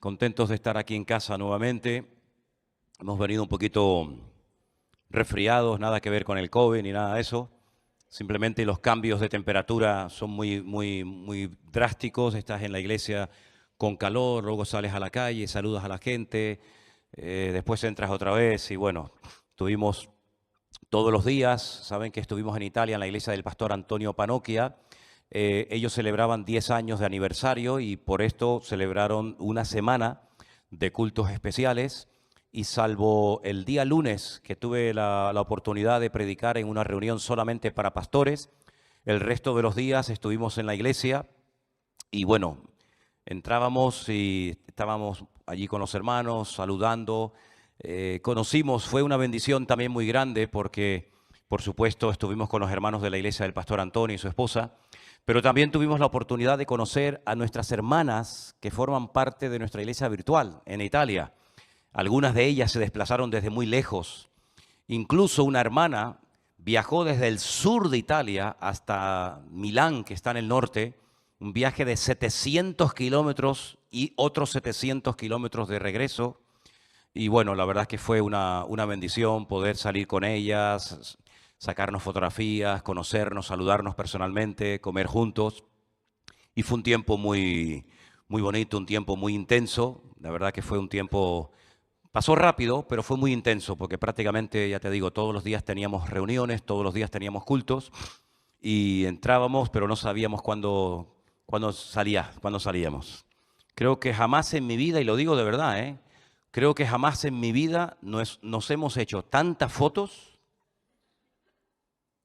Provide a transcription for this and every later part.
Contentos de estar aquí en casa nuevamente. Hemos venido un poquito resfriados, nada que ver con el COVID ni nada de eso. Simplemente los cambios de temperatura son muy drásticos. Estás en la iglesia con calor, luego sales a la calle, saludas a la gente, después entras otra vez y bueno, estuvimos todos los días. Saben que estuvimos en Italia en la iglesia del pastor Antonio Panocchia. Ellos celebraban 10 años de aniversario y por esto celebraron una semana de cultos especiales. Y salvo el día lunes, que tuve la oportunidad de predicar en una reunión solamente para pastores, el resto de los días estuvimos en la iglesia y bueno, entrábamos y estábamos allí con los hermanos, saludando, conocimos, fue una bendición también muy grande porque, por supuesto, estuvimos con los hermanos de la iglesia del pastor Antonio y su esposa, pero también tuvimos la oportunidad de conocer a nuestras hermanas que forman parte de nuestra iglesia virtual en Italia. Algunas de ellas se desplazaron desde muy lejos. Incluso una hermana viajó desde el sur de Italia hasta Milán, que está en el norte, un viaje de 700 kilómetros y otros 700 kilómetros de regreso. Y bueno, la verdad es que fue una bendición poder salir con ellas, sacarnos fotografías, conocernos, saludarnos personalmente, comer juntos. Y fue un tiempo muy bonito, un tiempo muy intenso. La verdad que fue un tiempo... Pasó rápido, pero fue muy intenso, porque prácticamente, ya te digo, todos los días teníamos reuniones, todos los días teníamos cultos, y entrábamos, pero no sabíamos cuándo salíamos. Creo que jamás en mi vida, y lo digo de verdad, creo que jamás en mi vida nos hemos hecho tantas fotos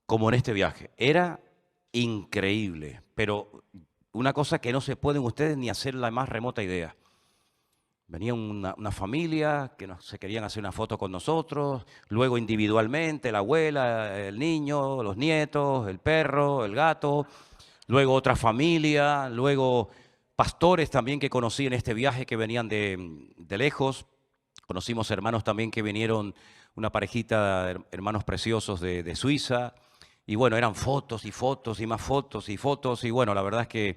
como en este viaje. Era increíble, pero una cosa que no se pueden ustedes ni hacer la más remota idea. Venía una familia que se querían hacer una foto con nosotros, luego individualmente, la abuela, el niño, los nietos, el perro, el gato, luego otra familia, luego pastores también que conocí en este viaje que venían de lejos. Conocimos hermanos también que vinieron, una parejita de hermanos preciosos de Suiza. Y bueno, eran fotos y fotos y más fotos y fotos. Y bueno, la verdad es que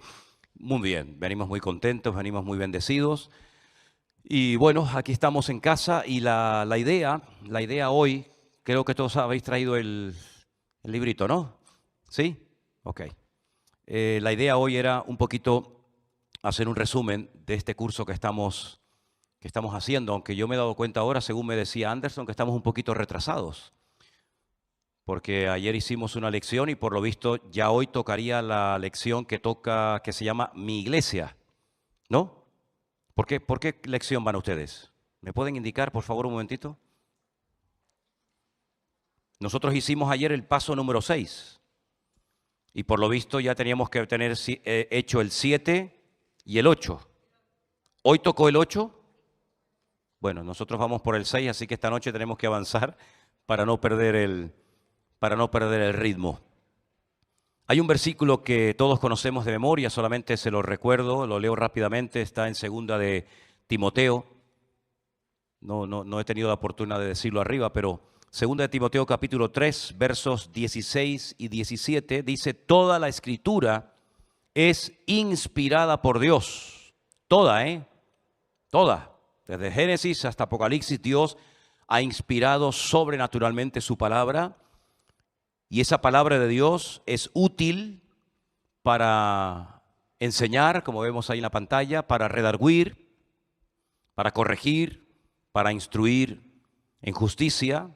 muy bien, venimos muy contentos, venimos muy bendecidos. Y bueno, aquí estamos en casa y la idea hoy, creo que todos habéis traído el librito, ¿no? ¿Sí? Ok. La idea hoy era un poquito hacer un resumen de este curso que estamos haciendo, aunque yo me he dado cuenta ahora, según me decía Anderson, que estamos un poquito retrasados. Porque ayer hicimos una lección y por lo visto ya hoy tocaría la lección que se llama Mi Iglesia, ¿no? ¿Por qué lección van ustedes? ¿Me pueden indicar, por favor, un momentito? Nosotros hicimos ayer el paso número 6 y por lo visto ya teníamos que tener hecho el 7 y el 8. ¿Hoy tocó el 8? Bueno, nosotros vamos por el 6, así que esta noche tenemos que avanzar para no perder el ritmo. Hay un versículo que todos conocemos de memoria, solamente se lo recuerdo, lo leo rápidamente, está en 2 de Timoteo. No he tenido la oportunidad de decirlo arriba, pero 2 de Timoteo capítulo 3, versos 16 y 17, dice: toda la escritura es inspirada por Dios. Toda, Toda. Desde Génesis hasta Apocalipsis, Dios ha inspirado sobrenaturalmente su palabra. Y esa palabra de Dios es útil para enseñar, como vemos ahí en la pantalla, para redarguir, para corregir, para instruir en justicia,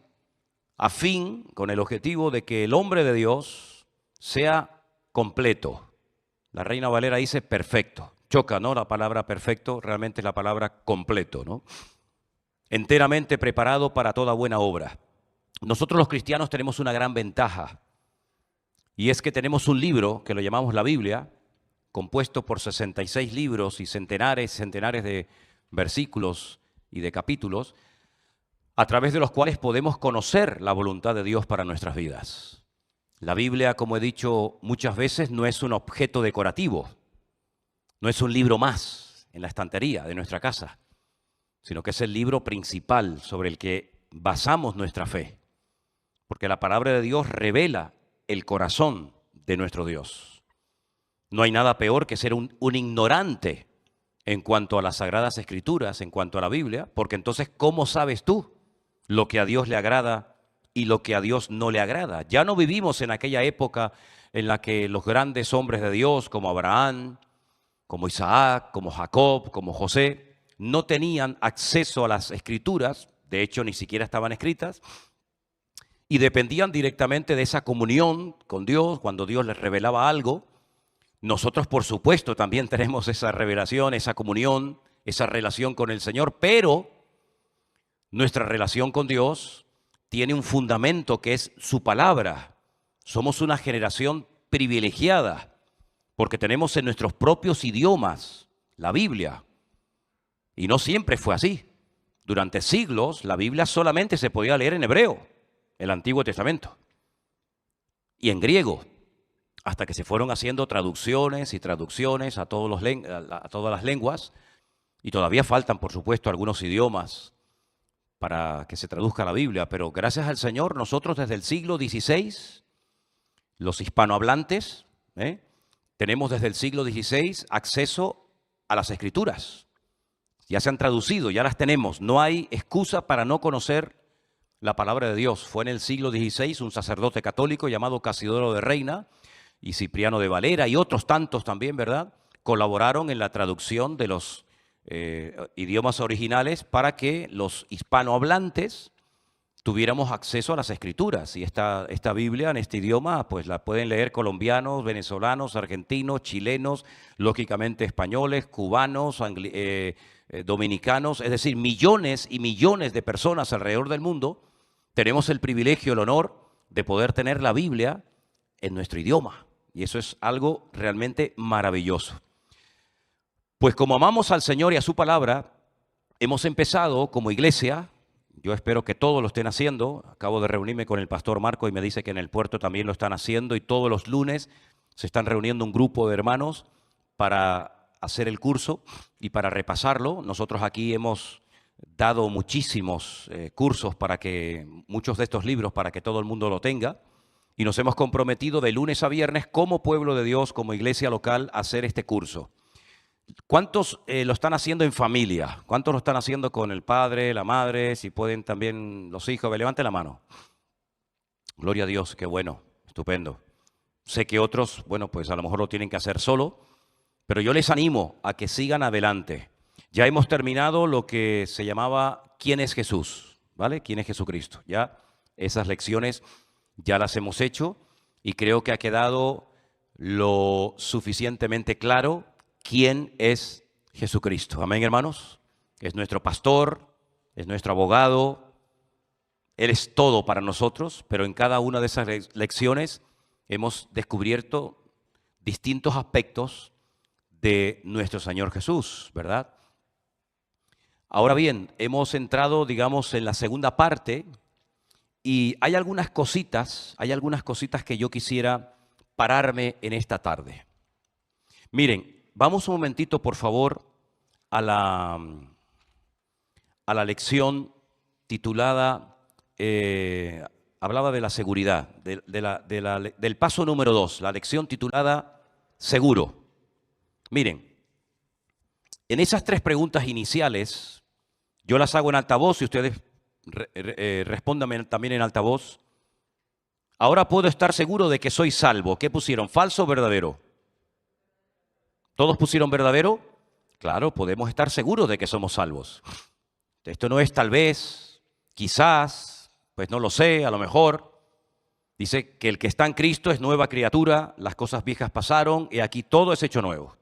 a fin, con el objetivo de que el hombre de Dios sea completo. La Reina Valera dice perfecto. Choca, ¿no? La palabra perfecto realmente es la palabra completo, ¿no? Enteramente preparado para toda buena obra. Nosotros los cristianos tenemos una gran ventaja y es que tenemos un libro que lo llamamos la Biblia, compuesto por 66 libros y centenares de versículos y de capítulos, a través de los cuales podemos conocer la voluntad de Dios para nuestras vidas. La Biblia, como he dicho muchas veces, no es un objeto decorativo, no es un libro más en la estantería de nuestra casa, sino que es el libro principal sobre el que basamos nuestra fe. Porque la palabra de Dios revela el corazón de nuestro Dios. No hay nada peor que ser un ignorante en cuanto a las Sagradas Escrituras, en cuanto a la Biblia, porque entonces, ¿cómo sabes tú lo que a Dios le agrada y lo que a Dios no le agrada? Ya no vivimos en aquella época en la que los grandes hombres de Dios, como Abraham, como Isaac, como Jacob, como José, no tenían acceso a las Escrituras, de hecho ni siquiera estaban escritas, y dependían directamente de esa comunión con Dios, cuando Dios les revelaba algo. Nosotros, por supuesto, también tenemos esa revelación, esa comunión, esa relación con el Señor, pero nuestra relación con Dios tiene un fundamento que es su palabra. Somos una generación privilegiada porque tenemos en nuestros propios idiomas la Biblia. Y no siempre fue así. Durante siglos la Biblia solamente se podía leer en hebreo, el Antiguo Testamento, y en griego, hasta que se fueron haciendo traducciones y traducciones a todas las lenguas, y todavía faltan, por supuesto, algunos idiomas para que se traduzca la Biblia, pero gracias al Señor, nosotros desde el siglo XVI, los hispanohablantes, tenemos desde el siglo XVI acceso a las Escrituras. Ya se han traducido, ya las tenemos. No hay excusa para no conocer la palabra de Dios. Fue en el siglo XVI un sacerdote católico llamado Casidoro de Reina y Cipriano de Valera y otros tantos también, ¿verdad?, colaboraron en la traducción de los idiomas originales para que los hispanohablantes tuviéramos acceso a las Escrituras. Y esta Biblia en este idioma pues la pueden leer colombianos, venezolanos, argentinos, chilenos, lógicamente españoles, cubanos, dominicanos, es decir, millones y millones de personas alrededor del mundo tenemos el privilegio, el honor de poder tener la Biblia en nuestro idioma. Y eso es algo realmente maravilloso. Pues como amamos al Señor y a su palabra, hemos empezado como iglesia, yo espero que todos lo estén haciendo, acabo de reunirme con el pastor Marco y me dice que en el puerto también lo están haciendo y todos los lunes se están reuniendo un grupo de hermanos para hacer el curso y para repasarlo. Nosotros aquí hemos dado muchísimos cursos para que, muchos de estos libros para que todo el mundo lo tenga y nos hemos comprometido de lunes a viernes como pueblo de Dios, como iglesia local, a hacer este curso. ¿Cuántos lo están haciendo en familia? ¿Cuántos lo están haciendo con el padre, la madre? Si pueden también los hijos, levanten la mano. Gloria a Dios, qué bueno, estupendo. Sé que otros, bueno, pues a lo mejor lo tienen que hacer solo, pero yo les animo a que sigan adelante. Ya hemos terminado lo que se llamaba ¿Quién es Jesús? ¿Vale? ¿Quién es Jesucristo? Ya esas lecciones ya las hemos hecho y creo que ha quedado lo suficientemente claro quién es Jesucristo. Amén, hermanos. Es nuestro pastor, es nuestro abogado, Él es todo para nosotros, pero en cada una de esas lecciones hemos descubierto distintos aspectos de nuestro Señor Jesús, ¿verdad? Ahora bien, hemos entrado, digamos, en la segunda parte y hay algunas cositas que yo quisiera pararme en esta tarde. Miren, vamos un momentito, por favor, a la lección titulada, hablaba de la seguridad, del paso número 2, la lección titulada Seguro. Miren, en esas 3 preguntas iniciales, yo las hago en altavoz y ustedes respóndanme también en altavoz. Ahora puedo estar seguro de que soy salvo. ¿Qué pusieron? ¿Falso o verdadero? ¿Todos pusieron verdadero? Claro, podemos estar seguros de que somos salvos. Esto no es tal vez, quizás, pues no lo sé, a lo mejor. Dice que el que está en Cristo es nueva criatura, las cosas viejas pasaron y aquí todo es hecho nuevo.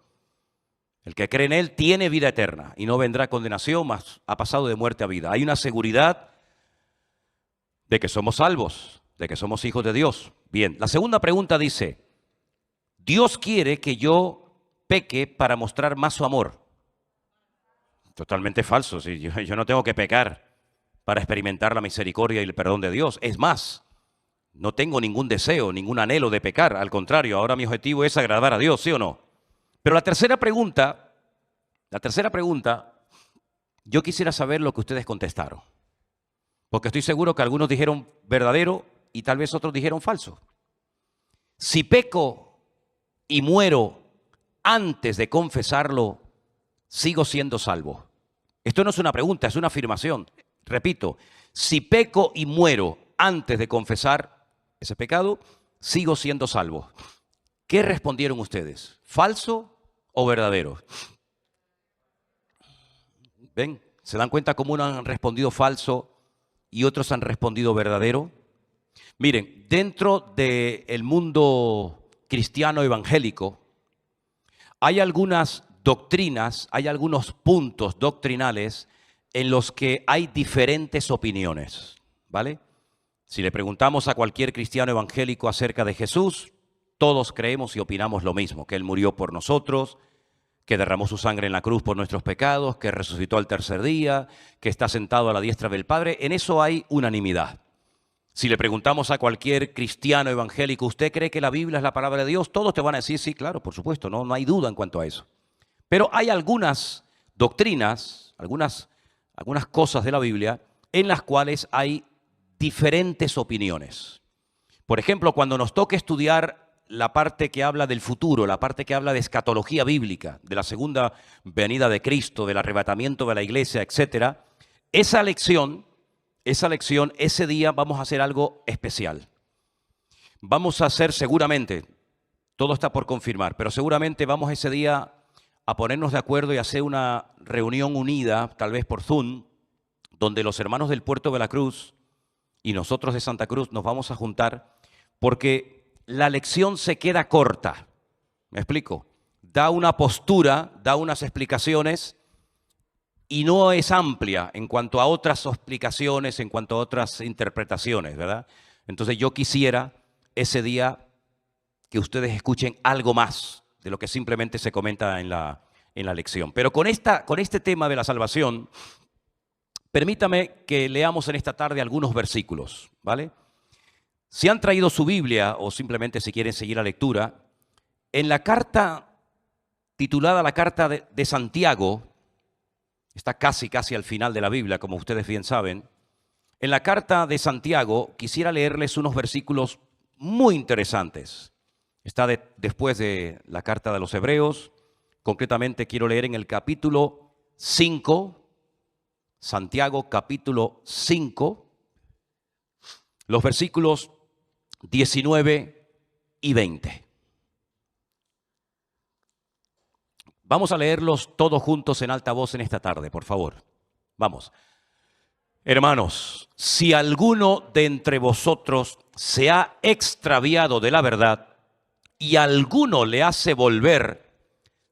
El que cree en Él tiene vida eterna y no vendrá condenación, mas ha pasado de muerte a vida. Hay una seguridad de que somos salvos, de que somos hijos de Dios. Bien, la segunda pregunta dice, ¿Dios quiere que yo peque para mostrar más su amor? Totalmente falso. ¿Sí? Yo no tengo que pecar para experimentar la misericordia y el perdón de Dios. Es más, no tengo ningún deseo, ningún anhelo de pecar. Al contrario, ahora mi objetivo es agradar a Dios, ¿sí o no? Pero la tercera pregunta, yo quisiera saber lo que ustedes contestaron. Porque estoy seguro que algunos dijeron verdadero y tal vez otros dijeron falso. Si peco y muero antes de confesarlo, sigo siendo salvo. Esto no es una pregunta, es una afirmación. Repito, si peco y muero antes de confesar ese pecado, sigo siendo salvo. ¿Qué respondieron ustedes? ¿Falso o verdadero? ¿Ven? ¿Se dan cuenta cómo unos han respondido falso y otros han respondido verdadero? Miren, dentro del mundo cristiano evangélico hay algunas doctrinas, hay algunos puntos doctrinales en los que hay diferentes opiniones, ¿vale? Si le preguntamos a cualquier cristiano evangélico acerca de Jesús, todos creemos y opinamos lo mismo, que Él murió por nosotros, que derramó su sangre en la cruz por nuestros pecados, que resucitó al tercer día, que está sentado a la diestra del Padre. En eso hay unanimidad. Si le preguntamos a cualquier cristiano evangélico, ¿usted cree que la Biblia es la palabra de Dios? Todos te van a decir, sí, claro, por supuesto, no hay duda en cuanto a eso. Pero hay algunas doctrinas, algunas cosas de la Biblia en las cuales hay diferentes opiniones. Por ejemplo, cuando nos toca estudiar la parte que habla del futuro, la parte que habla de escatología bíblica, de la segunda venida de Cristo, del arrebatamiento de la iglesia, etcétera, esa lección, ese día vamos a hacer algo especial. Vamos a hacer seguramente, todo está por confirmar, pero seguramente vamos ese día a ponernos de acuerdo y hacer una reunión unida, tal vez por Zoom, donde los hermanos del Puerto de la Cruz y nosotros de Santa Cruz nos vamos a juntar, porque la lección se queda corta. ¿Me explico? Da una postura, da unas explicaciones y no es amplia en cuanto a otras explicaciones, en cuanto a otras interpretaciones, ¿verdad? Entonces yo quisiera ese día que ustedes escuchen algo más de lo que simplemente se comenta en la lección. Pero con este tema de la salvación, permítame que leamos en esta tarde algunos versículos, ¿vale? Si han traído su Biblia o simplemente si quieren seguir la lectura, en la carta titulada la Carta de Santiago, está casi al final de la Biblia, como ustedes bien saben. En la Carta de Santiago quisiera leerles unos versículos muy interesantes. Está después de la Carta de los Hebreos. Concretamente quiero leer en el capítulo 5, Santiago capítulo 5, los versículos 19 y 20. Vamos a leerlos todos juntos en alta voz en esta tarde, por favor. Vamos. Hermanos, si alguno de entre vosotros se ha extraviado de la verdad y alguno le hace volver,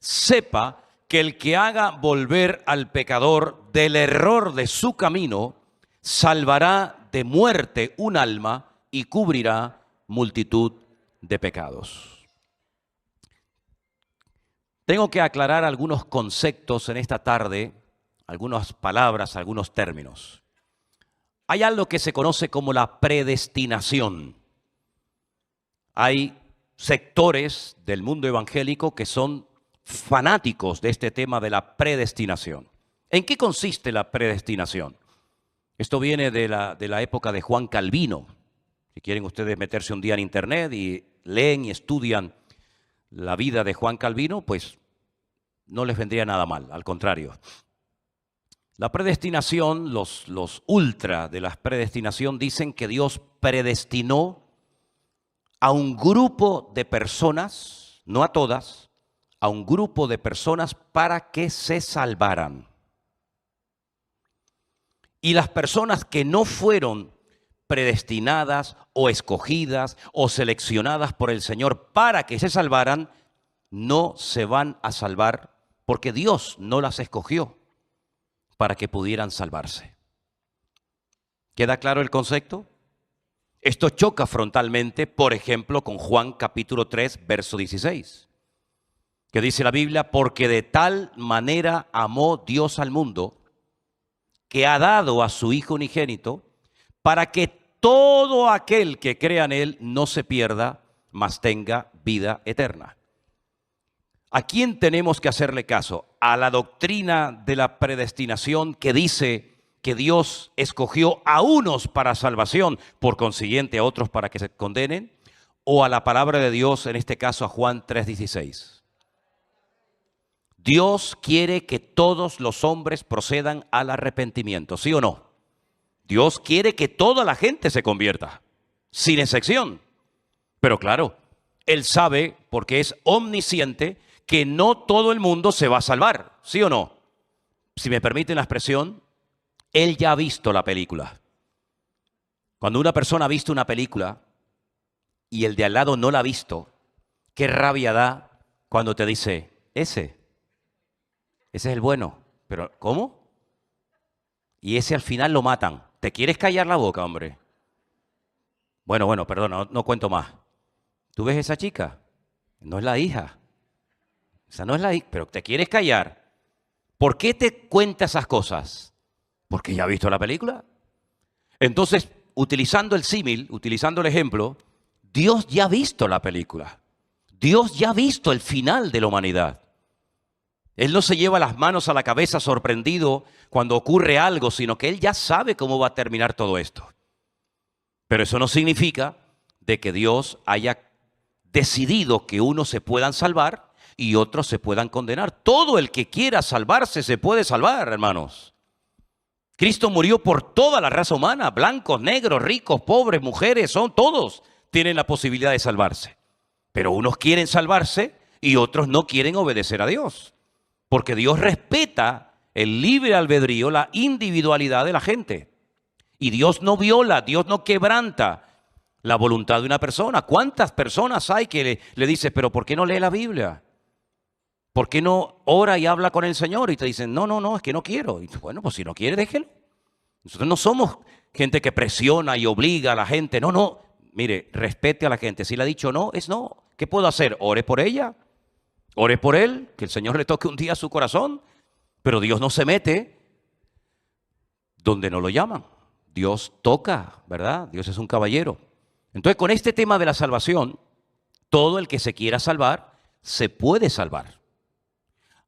sepa que el que haga volver al pecador del error de su camino, salvará de muerte un alma y cubrirá multitud de pecados. Tengo que aclarar algunos conceptos en esta tarde, algunas palabras, algunos términos. Hay algo que se conoce como la predestinación. Hay sectores del mundo evangélico que son fanáticos de este tema de la predestinación. ¿En qué consiste la predestinación? Esto viene de la época de Juan Calvino. Si quieren ustedes meterse un día en internet y leen y estudian la vida de Juan Calvino, pues no les vendría nada mal, al contrario. La predestinación, los ultra de la predestinación dicen que Dios predestinó a un grupo de personas, no a todas, a un grupo de personas para que se salvaran. Y las personas que no fueron predestinadas o escogidas o seleccionadas por el Señor para que se salvaran, no se van a salvar porque Dios no las escogió para que pudieran salvarse. ¿Queda claro el concepto? Esto choca frontalmente, por ejemplo, con Juan capítulo 3, verso 16, que dice la Biblia, porque de tal manera amó Dios al mundo, que ha dado a su Hijo unigénito, para que todo aquel que crea en Él no se pierda, mas tenga vida eterna. ¿A quién tenemos que hacerle caso? ¿A la doctrina de la predestinación que dice que Dios escogió a unos para salvación, por consiguiente a otros para que se condenen? ¿O a la palabra de Dios, en este caso a Juan 3:16? Dios quiere que todos los hombres procedan al arrepentimiento, ¿sí o no? Dios quiere que toda la gente se convierta, sin excepción. Pero claro, Él sabe, porque es omnisciente, que no todo el mundo se va a salvar, ¿sí o no? Si me permiten la expresión, Él ya ha visto la película. Cuando una persona ha visto una película y el de al lado no la ha visto, qué rabia da cuando te dice, ese es el bueno. Pero, ¿cómo? Y ese al final lo matan. ¿Te quieres callar la boca, hombre? Bueno, perdón, no cuento más. ¿Tú ves esa chica? No es la hija. Esa no es la hija, pero te quieres callar. ¿Por qué te cuenta esas cosas? Porque ya ha visto la película. Entonces, utilizando el símil, utilizando el ejemplo, Dios ya ha visto la película. Dios ya ha visto el final de la humanidad. Él no se lleva las manos a la cabeza sorprendido cuando ocurre algo, sino que Él ya sabe cómo va a terminar todo esto. Pero eso no significa de que Dios haya decidido que unos se puedan salvar y otros se puedan condenar. Todo el que quiera salvarse se puede salvar, hermanos. Cristo murió por toda la raza humana, blancos, negros, ricos, pobres, mujeres, todos tienen la posibilidad de salvarse. Pero unos quieren salvarse y otros no quieren obedecer a Dios. Porque Dios respeta el libre albedrío, la individualidad de la gente. Y Dios no viola, Dios no quebranta la voluntad de una persona. ¿Cuántas personas hay que le dices, pero ¿por qué no lee la Biblia? ¿Por qué no ora y habla con el Señor? Y te dicen, no, es que no quiero. Y tú, bueno, pues si no quiere, déjelo. Nosotros no somos gente que presiona y obliga a la gente. No, mire, respete a la gente. Si le ha dicho no, es no. ¿Qué puedo hacer? Ore por ella, ore por él, que el Señor le toque un día su corazón. Pero Dios no se mete donde no lo llaman. Dios toca, ¿verdad? Dios es un caballero. Entonces, con este tema de la salvación, todo el que se quiera salvar, se puede salvar.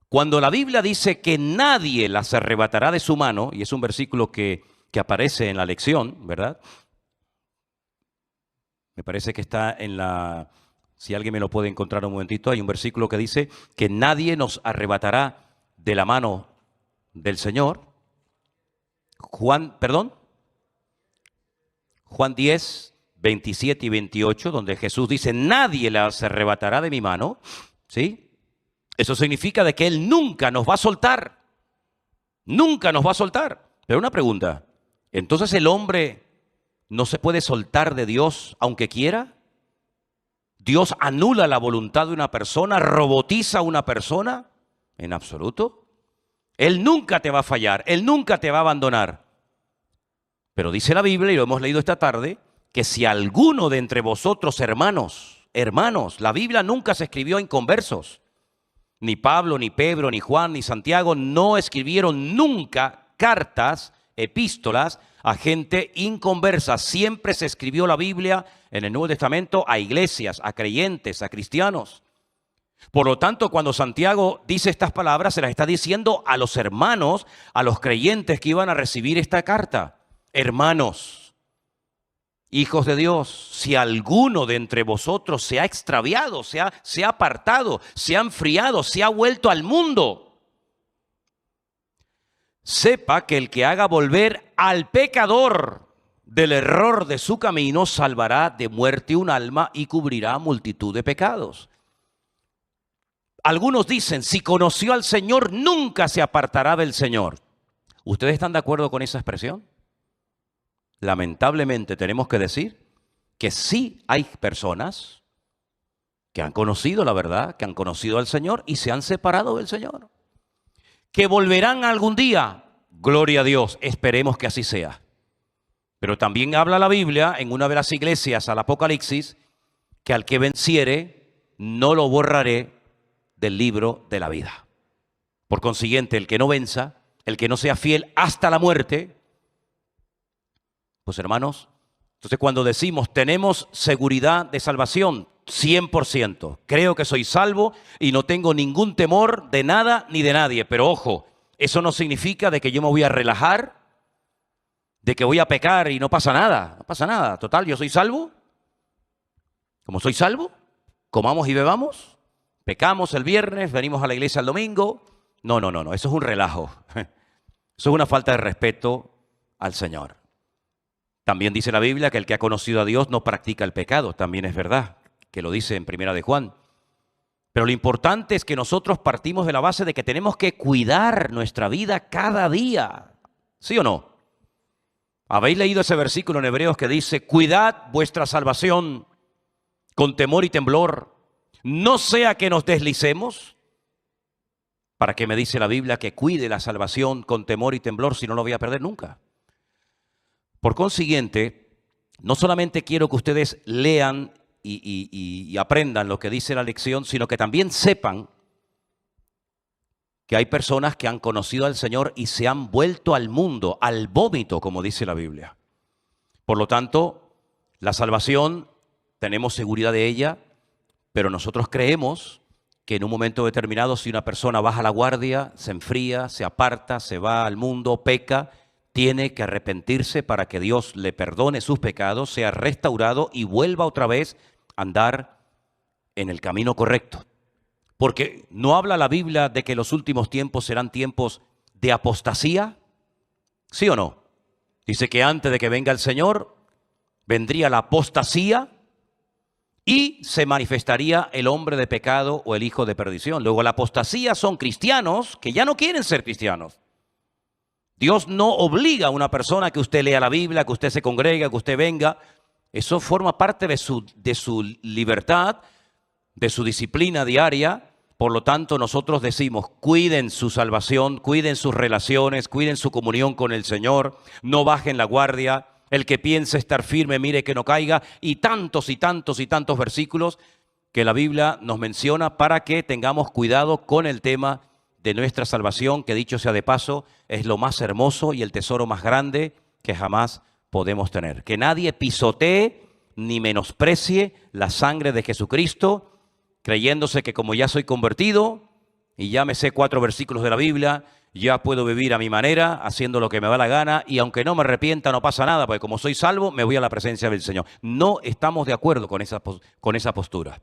Cuando la Biblia dice que nadie las arrebatará de su mano, y es un versículo que aparece en la lección, ¿verdad? Me parece que está en la, si alguien me lo puede encontrar un momentito, hay un versículo que dice que nadie nos arrebatará de la mano del Señor. Juan 10, 27 y 28, donde Jesús dice, nadie las arrebatará de mi mano, ¿sí? Eso significa de que Él nunca nos va a soltar. Nunca nos va a soltar. Pero una pregunta, ¿entonces el hombre no se puede soltar de Dios aunque quiera? ¿Dios anula la voluntad de una persona, robotiza a una persona? En absoluto. Él nunca te va a fallar, Él nunca te va a abandonar. Pero dice la Biblia, y lo hemos leído esta tarde, que si alguno de entre vosotros hermanos, la Biblia nunca se escribió en conversos. Ni Pablo, ni Pedro, ni Juan, ni Santiago no escribieron nunca cartas, epístolas a gente inconversa. Siempre se escribió la Biblia en el Nuevo Testamento a iglesias, a creyentes, a cristianos. Por lo tanto, cuando Santiago dice estas palabras, se las está diciendo a los hermanos, a los creyentes que iban a recibir esta carta. Hermanos, hijos de Dios, si alguno de entre vosotros se ha extraviado, se ha apartado, se ha enfriado, se ha vuelto al mundo, sepa que el que haga volver al pecador del error de su camino, salvará de muerte un alma y cubrirá multitud de pecados. Algunos dicen, si conoció al Señor, nunca se apartará del Señor. ¿Ustedes están de acuerdo con esa expresión? Lamentablemente tenemos que decir que sí hay personas que han conocido la verdad, que han conocido al Señor y se han separado del Señor. Que volverán algún día, gloria a Dios, esperemos que así sea. Pero también habla la Biblia en una de las iglesias al Apocalipsis, que al que venciere no lo borraré del libro de la vida. Por consiguiente, el que no venza, el que no sea fiel hasta la muerte, pues hermanos, entonces cuando decimos tenemos seguridad de salvación, 100%, creo que soy salvo y no tengo ningún temor de nada ni de nadie, pero ojo, eso no significa de que yo me voy a relajar, de que voy a pecar y no pasa nada, total, yo soy salvo, como soy salvo, comamos y bebamos, pecamos el viernes, venimos a la iglesia el domingo, No, no, no, no, eso es un relajo. Eso es una falta de respeto al Señor. También dice la Biblia que el que ha conocido a Dios no practica el pecado. También es verdad, que lo dice en Primera de Juan. Pero lo importante es que nosotros partimos de la base de que tenemos que cuidar nuestra vida cada día. ¿Sí o no? ¿Habéis leído ese versículo en Hebreos que dice, cuidad vuestra salvación con temor y temblor, no sea que nos deslicemos? ¿Para qué me dice la Biblia que cuide la salvación con temor y temblor si no lo voy a perder nunca? Por consiguiente, no solamente quiero que ustedes lean y aprendan lo que dice la lección, sino que también sepan que hay personas que han conocido al Señor y se han vuelto al mundo, al vómito, como dice la Biblia. Por lo tanto, la salvación, tenemos seguridad de ella, pero nosotros creemos que en un momento determinado, si una persona baja la guardia, se enfría, se aparta, se va al mundo, peca, tiene que arrepentirse para que Dios le perdone sus pecados, sea restaurado y vuelva otra vez a andar en el camino correcto. Porque ¿no habla la Biblia de que los últimos tiempos serán tiempos de apostasía? ¿Sí o no? Dice que antes de que venga el Señor, vendría la apostasía y se manifestaría el hombre de pecado o el hijo de perdición. Luego la apostasía son cristianos que ya no quieren ser cristianos. Dios no obliga a una persona que usted lea la Biblia, que usted se congregue, que usted venga. Eso forma parte de su libertad, de su disciplina diaria. Por lo tanto, nosotros decimos, cuiden su salvación, cuiden sus relaciones, cuiden su comunión con el Señor, no bajen la guardia. El que piense estar firme, mire que no caiga. Y tantos y tantos y tantos versículos que la Biblia nos menciona para que tengamos cuidado con el tema de nuestra salvación, que dicho sea de paso, es lo más hermoso y el tesoro más grande que jamás podemos tener. Que nadie pisotee ni menosprecie la sangre de Jesucristo, creyéndose que como ya soy convertido y ya me sé 4 versículos de la Biblia, ya puedo vivir a mi manera, haciendo lo que me da la gana, y aunque no me arrepienta no pasa nada, porque como soy salvo, me voy a la presencia del Señor. No estamos de acuerdo con esa postura.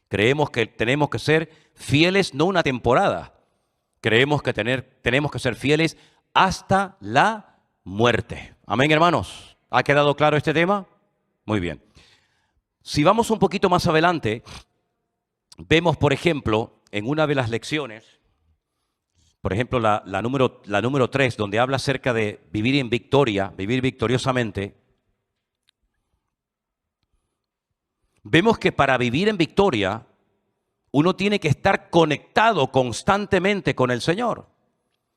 Creemos que tenemos que ser fieles no una temporada. Creemos que tenemos que ser fieles hasta la muerte. Amén, hermanos. ¿Ha quedado claro este tema? Muy bien. Si vamos un poquito más adelante, vemos, por ejemplo, en una de las lecciones, por ejemplo, la número 3, donde habla acerca de vivir en victoria, vivir victoriosamente. Vemos que para vivir en victoria, uno tiene que estar conectado constantemente con el Señor.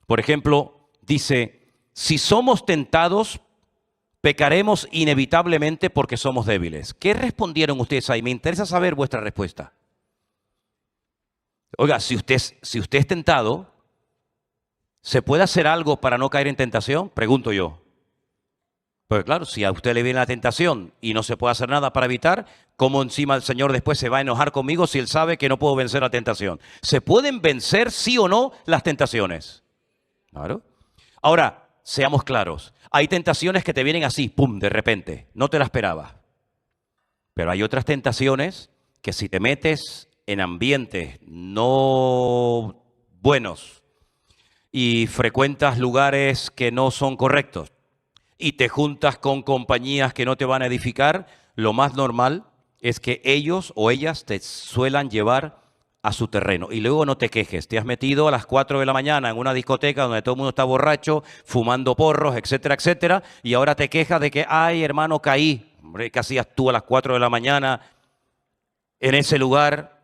Por ejemplo, dice, si somos tentados, pecaremos inevitablemente porque somos débiles. ¿Qué respondieron ustedes ahí? Me interesa saber vuestra respuesta. Oiga, si usted es tentado, ¿se puede hacer algo para no caer en tentación? Pregunto yo. Pues claro, si a usted le viene la tentación y no se puede hacer nada para evitar, ¿cómo encima el Señor después se va a enojar conmigo si Él sabe que no puedo vencer la tentación? ¿Se pueden vencer, sí o no, las tentaciones? Claro. Ahora, seamos claros. Hay tentaciones que te vienen así, pum, de repente. No te la esperabas. Pero hay otras tentaciones que si te metes en ambientes no buenos y frecuentas lugares que no son correctos, y te juntas con compañías que no te van a edificar, lo más normal es que ellos o ellas te suelan llevar a su terreno. Y luego no te quejes, te has metido a las 4 de la mañana en una discoteca donde todo el mundo está borracho, fumando porros, etcétera, etcétera, y ahora te quejas de que, ay, hermano, caí. Hombre, ¿qué hacías tú a las 4 de la mañana en ese lugar?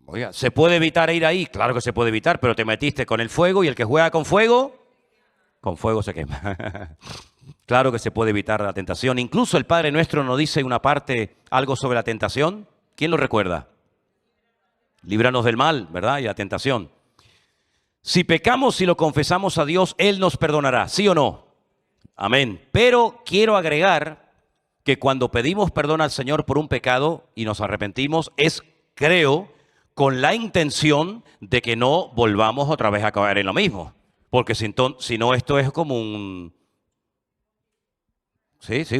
Oiga, ¿se puede evitar ir ahí? Claro que se puede evitar, pero te metiste con el fuego y el que juega con fuego se quema. Claro que se puede evitar la tentación. Incluso el Padre Nuestro nos dice una parte, algo sobre la tentación. ¿Quién lo recuerda? Líbranos del mal, ¿verdad? Y la tentación. Si pecamos y lo confesamos a Dios, Él nos perdonará, ¿sí o no? Amén. Pero quiero agregar que cuando pedimos perdón al Señor por un pecado y nos arrepentimos, es, creo, con la intención de que no volvamos otra vez a caer en lo mismo. Porque si no, esto es como un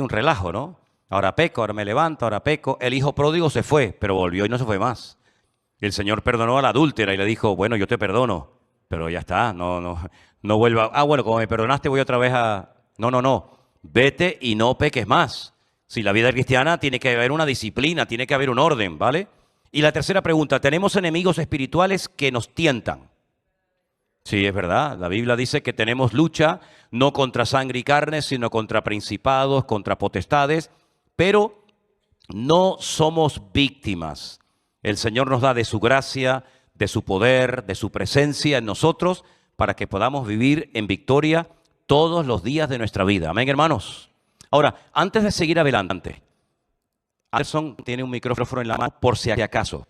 relajo, ¿no? Ahora peco, ahora me levanto, ahora peco. El hijo pródigo se fue, pero volvió y no se fue más. El Señor perdonó a la adúltera y le dijo, bueno, yo te perdono, pero ya está, no vuelva. Ah, bueno, como me perdonaste, voy otra vez a... No. Vete y no peques más. Si la vida cristiana tiene que haber una disciplina, tiene que haber un orden, ¿vale? Y la tercera pregunta, ¿tenemos enemigos espirituales que nos tientan? Sí, es verdad. La Biblia dice que tenemos lucha no contra sangre y carne, sino contra principados, contra potestades, pero no somos víctimas. El Señor nos da de su gracia, de su poder, de su presencia en nosotros, para que podamos vivir en victoria todos los días de nuestra vida. Amén, hermanos. Ahora, antes de seguir adelante, Anderson tiene un micrófono en la mano por si acaso,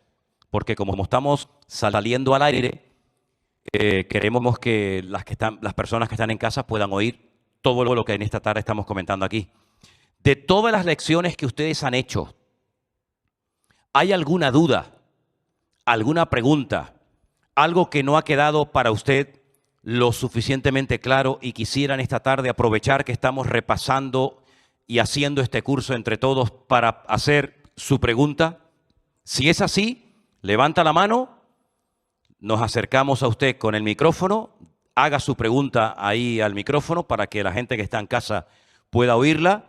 porque como estamos saliendo al aire, queremos que las personas que están en casa puedan oír todo lo que en esta tarde estamos comentando aquí. De todas las lecciones que ustedes han hecho, ¿hay alguna duda, alguna pregunta, algo que no ha quedado para usted lo suficientemente claro y quisieran esta tarde aprovechar que estamos repasando y haciendo este curso entre todos para hacer su pregunta? Si es así, levanta la mano, nos acercamos a usted con el micrófono, haga su pregunta ahí al micrófono para que la gente que está en casa pueda oírla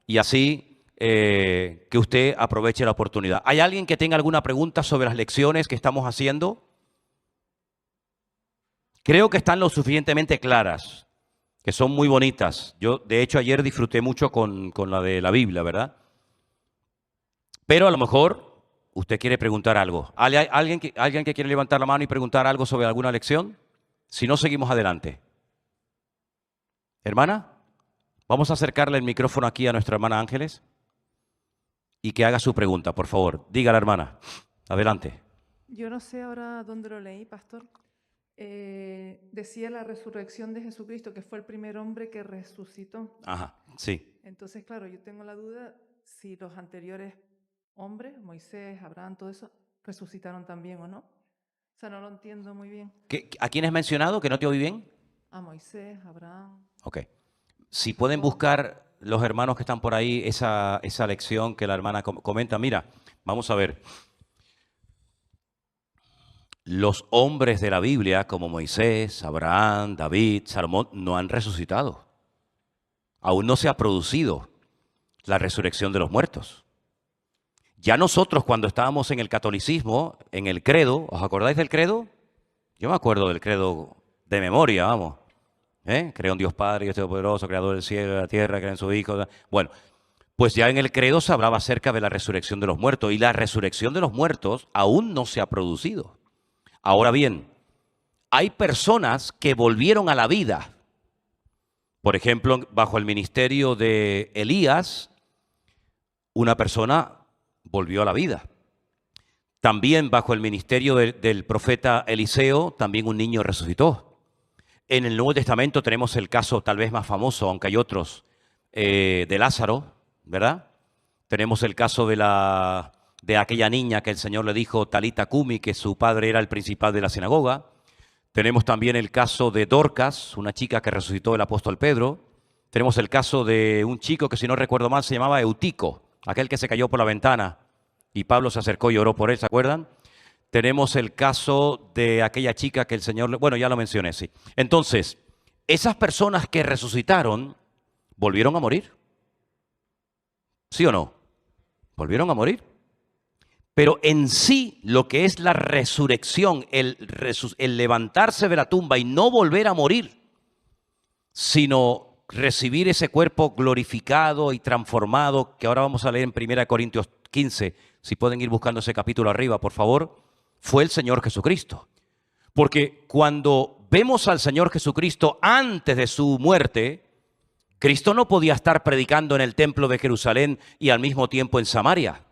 y así que usted aproveche la oportunidad. ¿Hay alguien que tenga alguna pregunta sobre las lecciones que estamos haciendo? Creo que están lo suficientemente claras, que son muy bonitas. Yo, de hecho, ayer disfruté mucho con la de la Biblia, ¿verdad? Pero a lo mejor usted quiere preguntar algo. ¿Alguien que quiere levantar la mano y preguntar algo sobre alguna lección? Si no, seguimos adelante. Hermana, vamos a acercarle el micrófono aquí a nuestra hermana Ángeles y que haga su pregunta, por favor. Dígala, hermana. Adelante. Yo no sé ahora dónde lo leí, pastor. Decía la resurrección de Jesucristo, que fue el primer hombre que resucitó. Ajá, sí. Entonces, claro, yo tengo la duda si los anteriores hombres, Moisés, Abraham, todo eso, resucitaron también o no. O sea, no lo entiendo muy bien. ¿A quién has mencionado que no te oí bien? A Moisés, Abraham. Ok. Si pueden buscar los hermanos que están por ahí esa lección que la hermana comenta. Mira, vamos a ver. Los hombres de la Biblia, como Moisés, Abraham, David, Salomón, no han resucitado. Aún no se ha producido la resurrección de los muertos. Ya nosotros, cuando estábamos en el catolicismo, en el credo, ¿os acordáis del credo? Yo me acuerdo del credo de memoria, vamos. Creo en Dios Padre, Dios Todopoderoso, Creador del cielo y de la tierra, creo en su Hijo. Bueno, pues ya en el credo se hablaba acerca de la resurrección de los muertos, y la resurrección de los muertos aún no se ha producido. Ahora bien, hay personas que volvieron a la vida. Por ejemplo, bajo el ministerio de Elías, una persona volvió a la vida. También bajo el ministerio del profeta Eliseo, también un niño resucitó. En el Nuevo Testamento tenemos el caso tal vez más famoso, aunque hay otros, de Lázaro, ¿verdad? Tenemos el caso de aquella niña que el Señor le dijo, Talita Cumi, que su padre era el principal de la sinagoga. Tenemos también el caso de Dorcas, una chica que resucitó el apóstol Pedro. Tenemos el caso de un chico que, si no recuerdo mal, se llamaba Eutico, aquel que se cayó por la ventana y Pablo se acercó y oró por él, ¿se acuerdan? Tenemos el caso de aquella chica que el Señor... Bueno, ya lo mencioné, sí. Entonces, esas personas que resucitaron, ¿volvieron a morir? ¿Sí o no? ¿Volvieron a morir? Pero en sí, lo que es la resurrección, el levantarse de la tumba y no volver a morir, sino recibir ese cuerpo glorificado y transformado, que ahora vamos a leer en 1 Corintios 15, si pueden ir buscando ese capítulo arriba, por favor, fue el Señor Jesucristo. Porque cuando vemos al Señor Jesucristo antes de su muerte, Cristo no podía estar predicando en el templo de Jerusalén y al mismo tiempo en Samaria.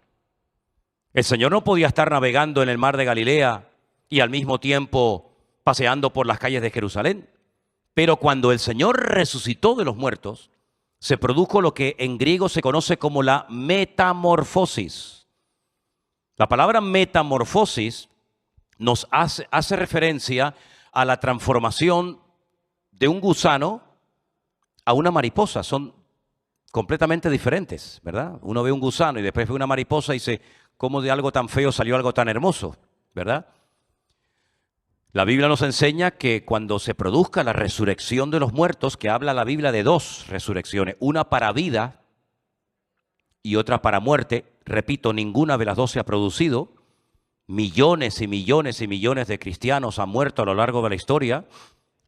El Señor no podía estar navegando en el mar de Galilea y al mismo tiempo paseando por las calles de Jerusalén. Pero cuando el Señor resucitó de los muertos, se produjo lo que en griego se conoce como la metamorfosis. La palabra metamorfosis nos hace referencia a la transformación de un gusano a una mariposa. Son completamente diferentes, ¿verdad? Uno ve un gusano y después ve una mariposa y dice, ¿cómo de algo tan feo salió algo tan hermoso? ¿Verdad? La Biblia nos enseña que cuando se produzca la resurrección de los muertos, que habla la Biblia de dos resurrecciones, una para vida y otra para muerte, repito, ninguna de las dos se ha producido, millones y millones y millones de cristianos han muerto a lo largo de la historia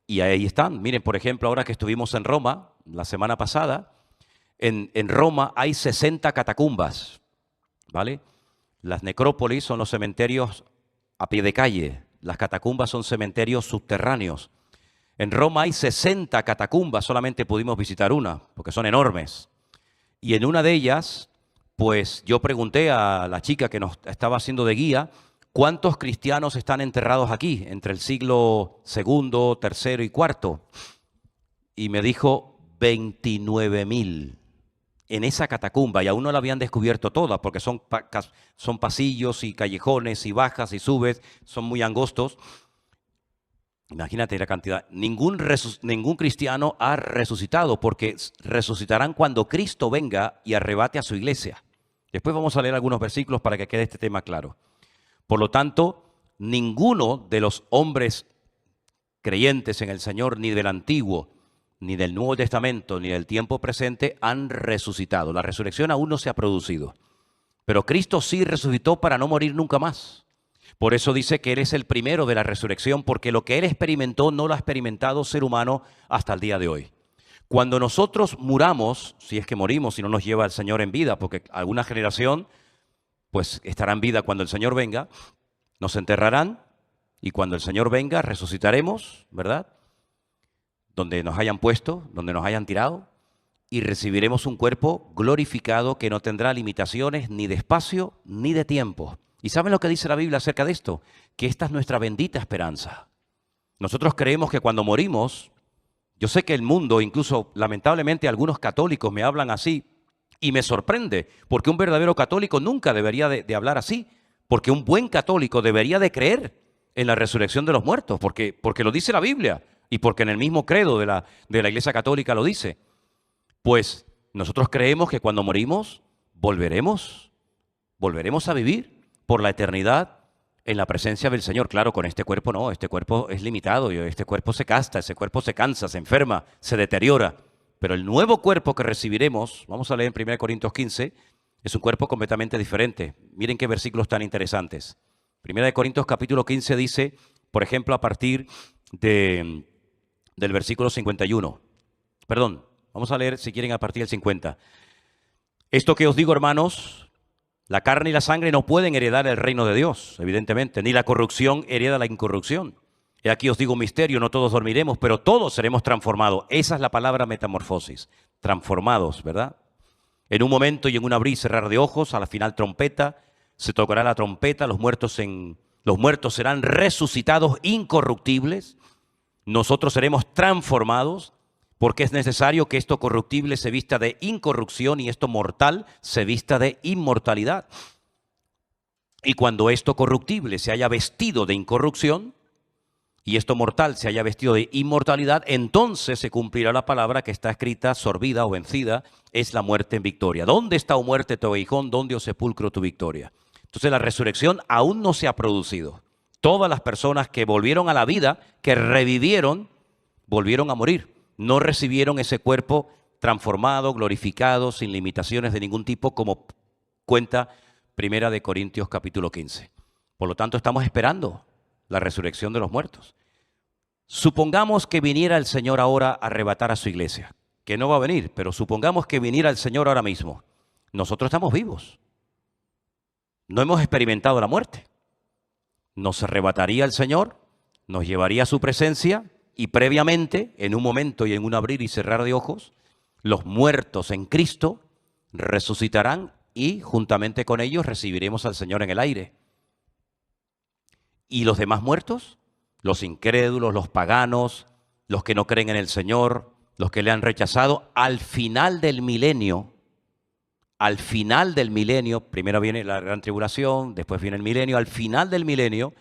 y ahí están. Miren, por ejemplo, ahora que estuvimos en Roma, la semana pasada, en Roma hay 60 catacumbas, ¿vale? Las necrópolis son los cementerios a pie de calle, las catacumbas son cementerios subterráneos. En Roma hay 60 catacumbas, solamente pudimos visitar una, porque son enormes. Y en una de ellas, pues yo pregunté a la chica que nos estaba haciendo de guía, ¿cuántos cristianos están enterrados aquí, entre el siglo II, III y IV? Y me dijo 29.000 en esa catacumba, y aún no la habían descubierto toda, porque son pasillos y callejones y bajas y subes, son muy angostos. Imagínate la cantidad. Ningún cristiano ha resucitado, porque resucitarán cuando Cristo venga y arrebate a su iglesia. Después vamos a leer algunos versículos para que quede este tema claro. Por lo tanto, ninguno de los hombres creyentes en el Señor, ni del Antiguo, ni del Nuevo Testamento, ni del tiempo presente, han resucitado. La resurrección aún no se ha producido. Pero Cristo sí resucitó para no morir nunca más. Por eso dice que Él es el primero de la resurrección, porque lo que Él experimentó no lo ha experimentado ser humano hasta el día de hoy. Cuando nosotros muramos, si es que morimos, si no nos lleva el Señor en vida, porque alguna generación pues estará en vida cuando el Señor venga, nos enterrarán y cuando el Señor venga resucitaremos, ¿verdad? Donde nos hayan puesto, donde nos hayan tirado, y recibiremos un cuerpo glorificado que no tendrá limitaciones ni de espacio ni de tiempo. ¿Y saben lo que dice la Biblia acerca de esto? Que esta es nuestra bendita esperanza. Nosotros creemos que cuando morimos, yo sé que el mundo, incluso lamentablemente algunos católicos me hablan así, y me sorprende, porque un verdadero católico nunca debería de hablar así, porque un buen católico debería de creer en la resurrección de los muertos, porque lo dice la Biblia, y porque en el mismo credo de la Iglesia Católica lo dice. Pues nosotros creemos que cuando morimos volveremos a vivir por la eternidad en la presencia del Señor. Claro, con este cuerpo no, este cuerpo es limitado, este cuerpo se gasta, ese cuerpo se cansa, se enferma, se deteriora. Pero el nuevo cuerpo que recibiremos, vamos a leer en 1 Corintios 15, es un cuerpo completamente diferente. Miren qué versículos tan interesantes. 1 Corintios capítulo 15 dice, por ejemplo, a partir del versículo 51. Perdón, vamos a leer si quieren a partir del 50. Esto que os digo, hermanos, la carne y la sangre no pueden heredar el reino de Dios, evidentemente, ni la corrupción hereda la incorrupción. Y aquí os digo un misterio, no todos dormiremos, pero todos seremos transformados. Esa es la palabra metamorfosis, transformados, ¿verdad? En un momento y en un abrir y cerrar de ojos, a la final trompeta, se tocará la trompeta, los muertos serán resucitados incorruptibles, nosotros seremos transformados, porque es necesario que esto corruptible se vista de incorrupción y esto mortal se vista de inmortalidad. Y cuando esto corruptible se haya vestido de incorrupción y esto mortal se haya vestido de inmortalidad, entonces se cumplirá la palabra que está escrita, sorbida o vencida, es la muerte en victoria. ¿Dónde está, oh muerte, tu aguijón? ¿Dónde, oh sepulcro, tu victoria? Entonces la resurrección aún no se ha producido. Todas las personas que volvieron a la vida, que revivieron, volvieron a morir. No recibieron ese cuerpo transformado, glorificado, sin limitaciones de ningún tipo, como cuenta 1 Corintios capítulo 15. Por lo tanto, estamos esperando la resurrección de los muertos. Supongamos que viniera el Señor ahora a arrebatar a su iglesia, que no va a venir, pero supongamos que viniera el Señor ahora mismo. Nosotros estamos vivos. No hemos experimentado la muerte. Nos arrebataría el Señor, nos llevaría a su presencia y previamente, en un momento y en un abrir y cerrar de ojos, los muertos en Cristo resucitarán y juntamente con ellos recibiremos al Señor en el aire. ¿Y los demás muertos? Los incrédulos, los paganos, los que no creen en el Señor, los que le han rechazado, al final del milenio, primero viene la gran tribulación, después viene el milenio, al final del milenio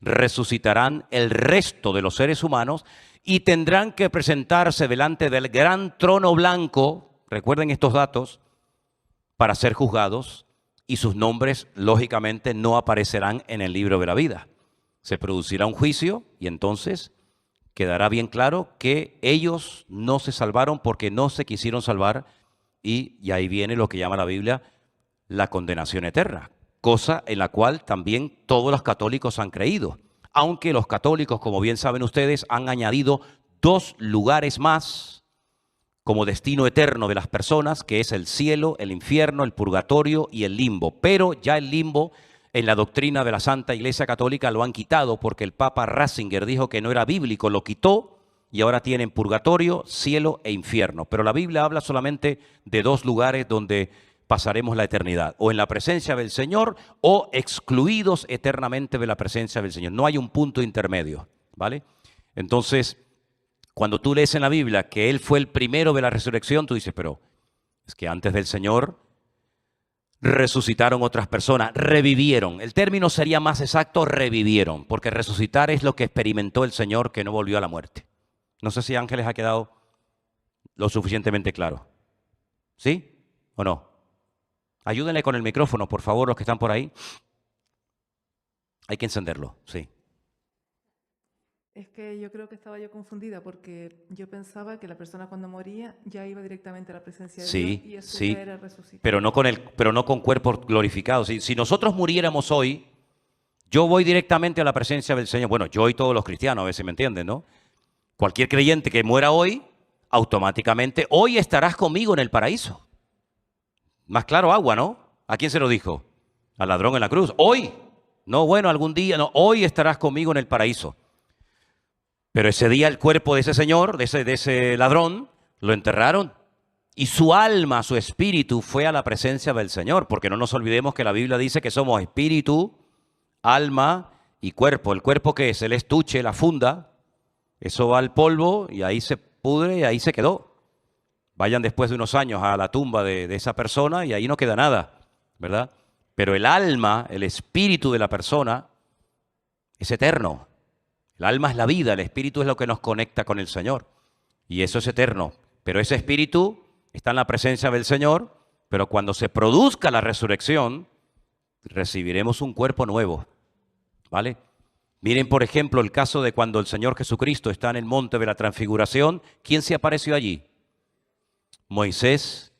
resucitarán el resto de los seres humanos y tendrán que presentarse delante del gran trono blanco, recuerden estos datos, para ser juzgados y sus nombres lógicamente no aparecerán en el libro de la vida. Se producirá un juicio y entonces quedará bien claro que ellos no se salvaron porque no se quisieron salvar y ahí viene lo que llama la Biblia la condenación eterna, cosa en la cual también todos los católicos han creído. Aunque los católicos, como bien saben ustedes, han añadido 2 lugares más como destino eterno de las personas, que es el cielo, el infierno, el purgatorio y el limbo. Pero ya el limbo en la doctrina de la Santa Iglesia Católica lo han quitado porque el Papa Ratzinger dijo que no era bíblico, lo quitó y ahora tienen purgatorio, cielo e infierno. Pero la Biblia habla solamente de 2 lugares donde pasaremos la eternidad, o en la presencia del Señor o excluidos eternamente de la presencia del Señor. No hay un punto intermedio, ¿vale? Entonces, cuando tú lees en la Biblia que Él fue el primero de la resurrección, tú dices, pero es que antes del Señor resucitaron otras personas, revivieron. El término sería más exacto, revivieron, porque resucitar es lo que experimentó el Señor que no volvió a la muerte. No sé si Ángeles ha quedado lo suficientemente claro. ¿Sí o no? Ayúdenle con el micrófono, por favor, los que están por ahí. Hay que encenderlo, sí. Es que yo creo que estaba yo confundida porque yo pensaba que la persona cuando moría ya iba directamente a la presencia de Dios y eso Sí, ya era resucitar. pero no con cuerpos glorificados. Si nosotros muriéramos hoy, yo voy directamente a la presencia del Señor. Bueno, yo y todos los cristianos, a veces me entienden, ¿no? Cualquier creyente que muera hoy, automáticamente, hoy estarás conmigo en el paraíso. Más claro agua, ¿no? ¿A quién se lo dijo? Al ladrón en la cruz. Hoy. No, bueno, algún día. No, hoy estarás conmigo en el paraíso. Pero ese día el cuerpo de ese señor, de ese ladrón, lo enterraron. Y su alma, su espíritu fue a la presencia del Señor. Porque no nos olvidemos que la Biblia dice que somos espíritu, alma y cuerpo. ¿El cuerpo qué es? El estuche, la funda. Eso va al polvo y ahí se pudre y ahí se quedó. Vayan después de unos años a la tumba de esa persona y ahí no queda nada, ¿verdad? Pero el alma, el espíritu de la persona es eterno. El alma es la vida, el espíritu es lo que nos conecta con el Señor. Y eso es eterno. Pero ese espíritu está en la presencia del Señor, pero cuando se produzca la resurrección, recibiremos un cuerpo nuevo, ¿vale? Miren, por ejemplo, el caso de cuando el Señor Jesucristo está en el monte de la transfiguración. ¿Quién se apareció allí? Moisés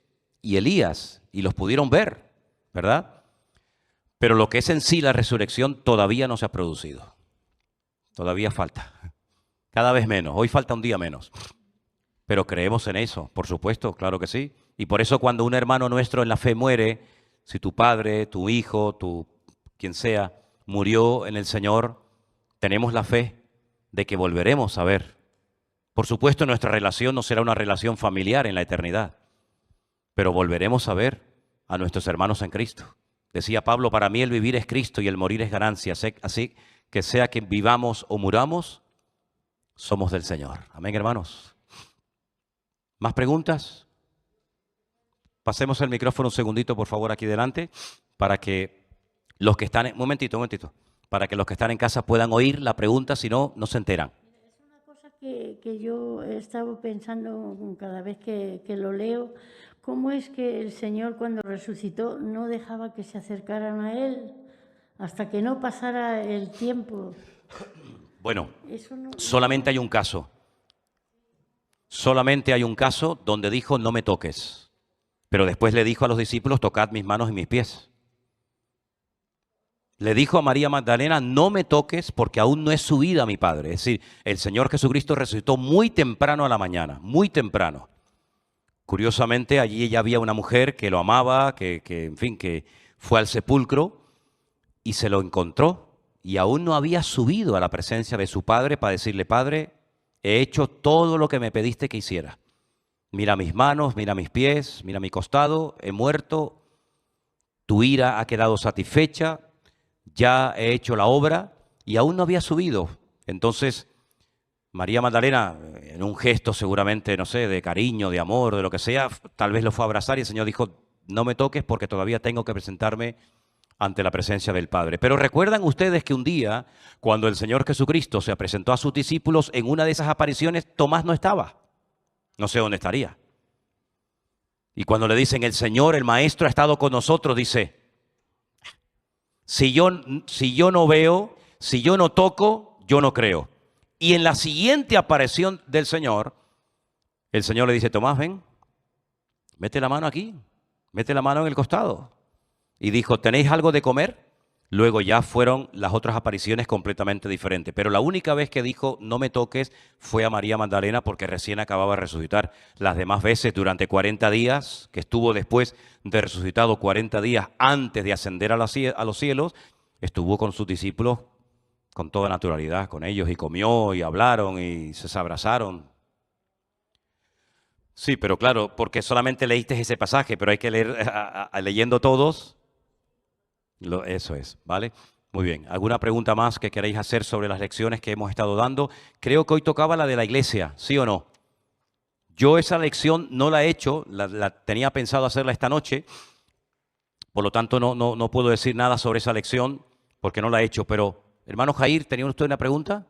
y Elías, y los pudieron ver, ¿verdad? Pero lo que es en sí la resurrección todavía no se ha producido. Todavía falta. Cada vez menos. Hoy falta un día menos. Pero creemos en eso, por supuesto, claro que sí. Y por eso cuando un hermano nuestro en la fe muere, si tu padre, tu hijo, quien sea, murió en el Señor, tenemos la fe de que volveremos a ver. Por supuesto, nuestra relación no será una relación familiar en la eternidad, pero volveremos a ver a nuestros hermanos en Cristo. Decía Pablo, para mí el vivir es Cristo y el morir es ganancia. Así que sea que vivamos o muramos, somos del Señor. Amén, hermanos. ¿Más preguntas? Pasemos el micrófono un segundito, por favor, aquí delante, para que los que están... Un momentito. Para que los que están en casa puedan oír la pregunta, si no, no se enteran. Que yo he estado pensando cada vez que lo leo, cómo es que el Señor cuando resucitó no dejaba que se acercaran a Él hasta que no pasara el tiempo. Bueno, solamente hay un caso. Solamente hay un caso donde dijo no me toques, pero después le dijo a los discípulos tocad mis manos y mis pies. Le dijo a María Magdalena, no me toques porque aún no he subido a mi Padre. Es decir, el Señor Jesucristo resucitó muy temprano a la mañana, muy temprano. Curiosamente, allí ya había una mujer que lo amaba, que fue al sepulcro y se lo encontró. Y aún no había subido a la presencia de su Padre para decirle, Padre, he hecho todo lo que me pediste que hiciera. Mira mis manos, mira mis pies, mira mi costado, he muerto, tu ira ha quedado satisfecha. Ya he hecho la obra y aún no había subido. Entonces, María Magdalena, en un gesto seguramente, no sé, de cariño, de amor, de lo que sea, tal vez lo fue a abrazar y el Señor dijo, no me toques porque todavía tengo que presentarme ante la presencia del Padre. Pero recuerdan ustedes que un día, cuando el Señor Jesucristo se presentó a sus discípulos, en una de esas apariciones, Tomás no estaba. No sé dónde estaría. Y cuando le dicen, el Señor, el Maestro ha estado con nosotros, dice, si yo no veo, Si yo no toco, yo no creo. Y en la siguiente aparición del Señor, el Señor le dice, Tomás, ven, mete la mano aquí, mete la mano en el costado. Y dijo, ¿tenéis algo de comer? Luego ya fueron las otras apariciones completamente diferentes. Pero la única vez que dijo, no me toques, fue a María Magdalena porque recién acababa de resucitar. Las demás veces, durante 40 días, que estuvo después de resucitado 40 días antes de ascender a los cielos, estuvo con sus discípulos con toda naturalidad, con ellos, y comió, y hablaron, y se abrazaron. Sí, pero claro, porque solamente leíste ese pasaje, pero hay que leer, leyendo todos, eso es, ¿vale? Muy bien. ¿Alguna pregunta más que queréis hacer sobre las lecciones que hemos estado dando? Creo que hoy tocaba la de la iglesia, ¿sí o no? Yo esa lección no la he hecho, la tenía pensado hacerla esta noche, por lo tanto no puedo decir nada sobre esa lección porque no la he hecho, pero hermano Jair, ¿tenía usted una pregunta?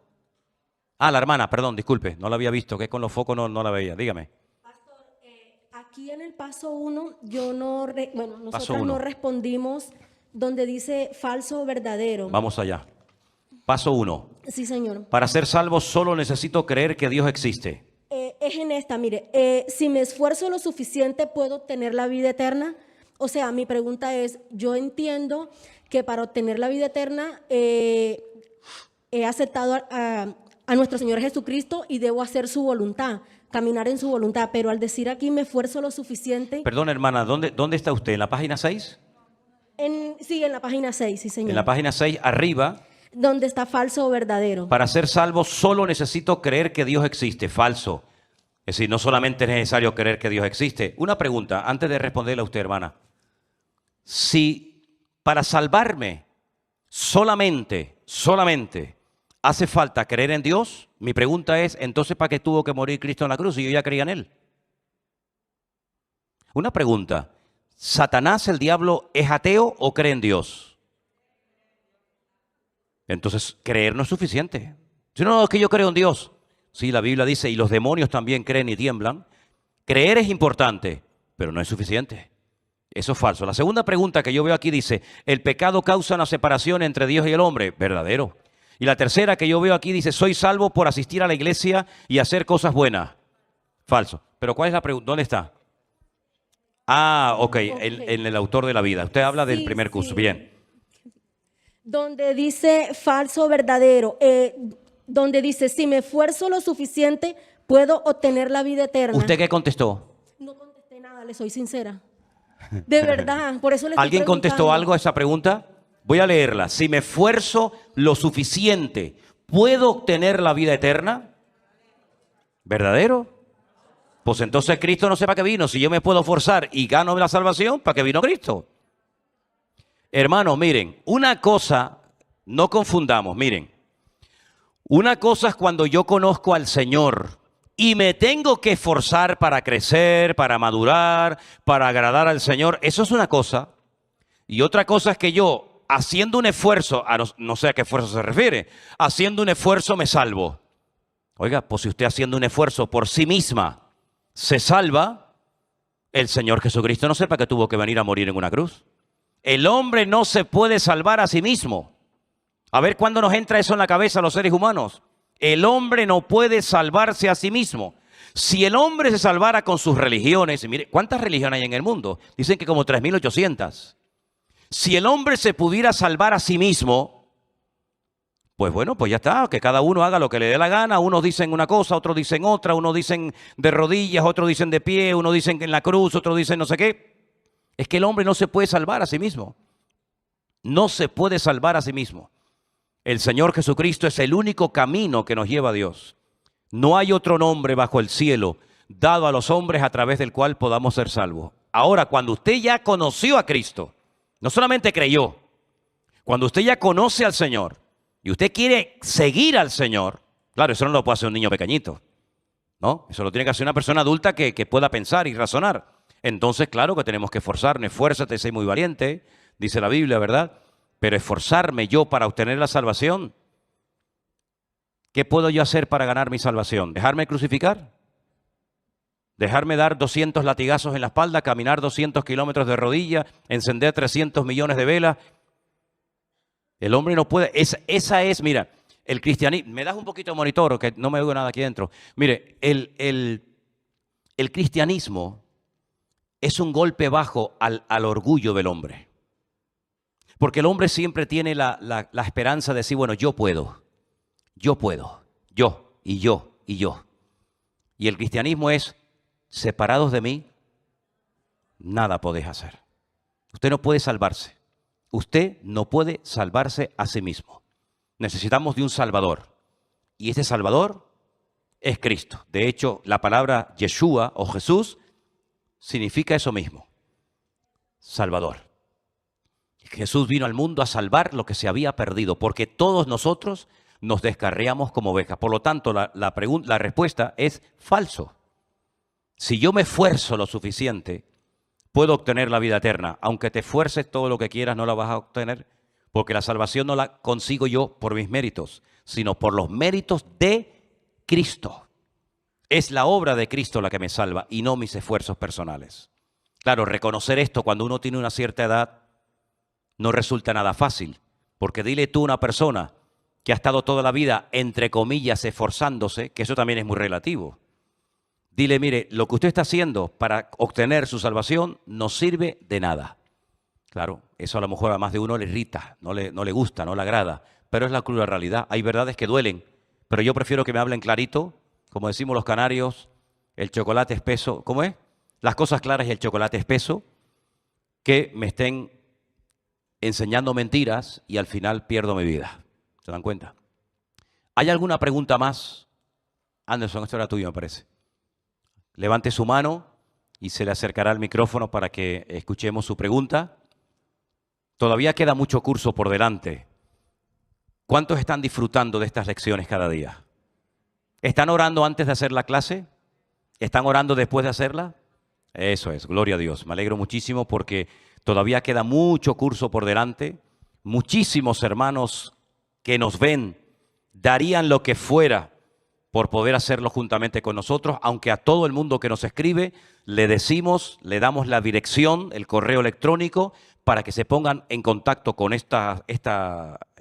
Ah, la hermana, perdón, disculpe, no la había visto, que con los focos no la veía, dígame. Pastor, aquí en el paso 1, nosotros Paso uno. no respondimos donde dice falso o verdadero. Vamos allá. Paso 1. Sí, señor. Para ser salvo solo necesito creer que Dios existe. Es en esta, mire, si me esfuerzo lo suficiente, ¿puedo obtener la vida eterna? O sea, mi pregunta es, yo entiendo que para obtener la vida eterna he aceptado a nuestro Señor Jesucristo y debo hacer su voluntad, caminar en su voluntad, pero al decir aquí me esfuerzo lo suficiente. Perdón, hermana, ¿dónde está usted? ¿En la página 6? Sí, en la página 6, sí, señor. En la página 6, arriba. Donde está falso o verdadero. Para ser salvo solo necesito creer que Dios existe. Falso. Es decir, no solamente es necesario creer que Dios existe. Una pregunta, antes de responderle a usted, hermana. Si para salvarme solamente hace falta creer en Dios, mi pregunta es, entonces ¿para qué tuvo que morir Cristo en la cruz si yo ya creía en Él? Una pregunta, ¿Satanás, el diablo, es ateo o cree en Dios? Entonces, creer no es suficiente. Si no, es que yo creo en Dios. Sí, la Biblia dice, y los demonios también creen y tiemblan. Creer es importante, pero no es suficiente. Eso es falso. La segunda pregunta que yo veo aquí dice, ¿el pecado causa una separación entre Dios y el hombre? Verdadero. Y la tercera que yo veo aquí dice, soy salvo por asistir a la iglesia y hacer cosas buenas. Falso. Pero ¿cuál es la pregunta? ¿Dónde está? Ah, ok, en el autor de la vida. Usted habla del primer curso. Bien. Donde dice falso o verdadero, donde dice, si me esfuerzo lo suficiente, puedo obtener la vida eterna. ¿Usted qué contestó? No contesté nada, le soy sincera. De verdad, por eso le estoy ¿Alguien contestó preguntando. algo a esa pregunta? Voy a leerla. Si me esfuerzo lo suficiente, ¿puedo obtener la vida eterna? ¿Verdadero? Pues entonces Cristo no sé para qué vino. Si yo me puedo forzar y gano la salvación, ¿para qué vino Cristo? Hermanos, miren, una cosa, no confundamos, miren. Una cosa es cuando yo conozco al Señor y me tengo que esforzar para crecer, para madurar, para agradar al Señor. Eso es una cosa. Y otra cosa es que yo, haciendo un esfuerzo, no sé a qué esfuerzo se refiere, haciendo un esfuerzo me salvo. Oiga, pues si usted haciendo un esfuerzo por sí misma se salva, el Señor Jesucristo no sepa que tuvo que venir a morir en una cruz. El hombre no se puede salvar a sí mismo. A ver cuándo nos entra eso en la cabeza a los seres humanos. El hombre no puede salvarse a sí mismo. Si el hombre se salvara con sus religiones, y mire, ¿cuántas religiones hay en el mundo? Dicen que como 3.800. Si el hombre se pudiera salvar a sí mismo, pues bueno, pues ya está, que cada uno haga lo que le dé la gana. Unos dicen una cosa, otros dicen otra, unos dicen de rodillas, otros dicen de pie, unos dicen en la cruz, otros dicen no sé qué. Es que el hombre no se puede salvar a sí mismo. No se puede salvar a sí mismo. El Señor Jesucristo es el único camino que nos lleva a Dios. No hay otro nombre bajo el cielo dado a los hombres a través del cual podamos ser salvos. Ahora, cuando usted ya conoció a Cristo, no solamente creyó, cuando usted ya conoce al Señor y usted quiere seguir al Señor, claro, eso no lo puede hacer un niño pequeñito, ¿no? Eso lo tiene que hacer una persona adulta que pueda pensar y razonar. Entonces, claro que tenemos que esforzarnos. Esfuérzate, sé muy valiente, dice la Biblia, ¿verdad? Pero esforzarme yo para obtener la salvación, ¿qué puedo yo hacer para ganar mi salvación? ¿Dejarme crucificar? ¿Dejarme dar 200 latigazos en la espalda, caminar 200 kilómetros de rodilla, encender 300 millones de velas? El hombre no puede, esa es, mira, el cristianismo, me das un poquito de monitor, que no me oigo nada aquí dentro. Mire, el cristianismo es un golpe bajo al orgullo del hombre. Porque el hombre siempre tiene la esperanza de decir, bueno, yo puedo, yo, y yo, y yo. Y el cristianismo es, separados de mí, nada podéis hacer. Usted no puede salvarse. Usted no puede salvarse a sí mismo. Necesitamos de un Salvador. Y ese Salvador es Cristo. De hecho, la palabra Yeshua o Jesús significa eso mismo. Salvador. Jesús vino al mundo a salvar lo que se había perdido, porque todos nosotros nos descarriamos como ovejas. Por lo tanto, la respuesta es falso. Si yo me esfuerzo lo suficiente, puedo obtener la vida eterna. Aunque te esfuerces todo lo que quieras, no la vas a obtener, porque la salvación no la consigo yo por mis méritos, sino por los méritos de Cristo. Es la obra de Cristo la que me salva y no mis esfuerzos personales. Claro, reconocer esto cuando uno tiene una cierta edad no resulta nada fácil, porque dile tú a una persona que ha estado toda la vida, entre comillas, esforzándose, que eso también es muy relativo. Dile, mire, lo que usted está haciendo para obtener su salvación no sirve de nada. Claro, eso a lo mejor a más de uno le irrita, no le gusta, no le agrada, pero es la cruda realidad. Hay verdades que duelen, pero yo prefiero que me hablen clarito, como decimos los canarios, el chocolate espeso, ¿cómo es? Las cosas claras y el chocolate espeso, que me estén enseñando mentiras y al final pierdo mi vida. ¿Se dan cuenta? ¿Hay alguna pregunta más? Anderson, esto era tuyo, me parece. Levante su mano y se le acercará el micrófono para que escuchemos su pregunta. Todavía queda mucho curso por delante. ¿Cuántos están disfrutando de estas lecciones cada día? ¿Están orando antes de hacer la clase? ¿Están orando después de hacerla? Eso es, gloria a Dios. Me alegro muchísimo porque todavía queda mucho curso por delante. Muchísimos hermanos que nos ven darían lo que fuera por poder hacerlo juntamente con nosotros, aunque a todo el mundo que nos escribe le decimos, le damos la dirección, el correo electrónico, para que se pongan en contacto con esta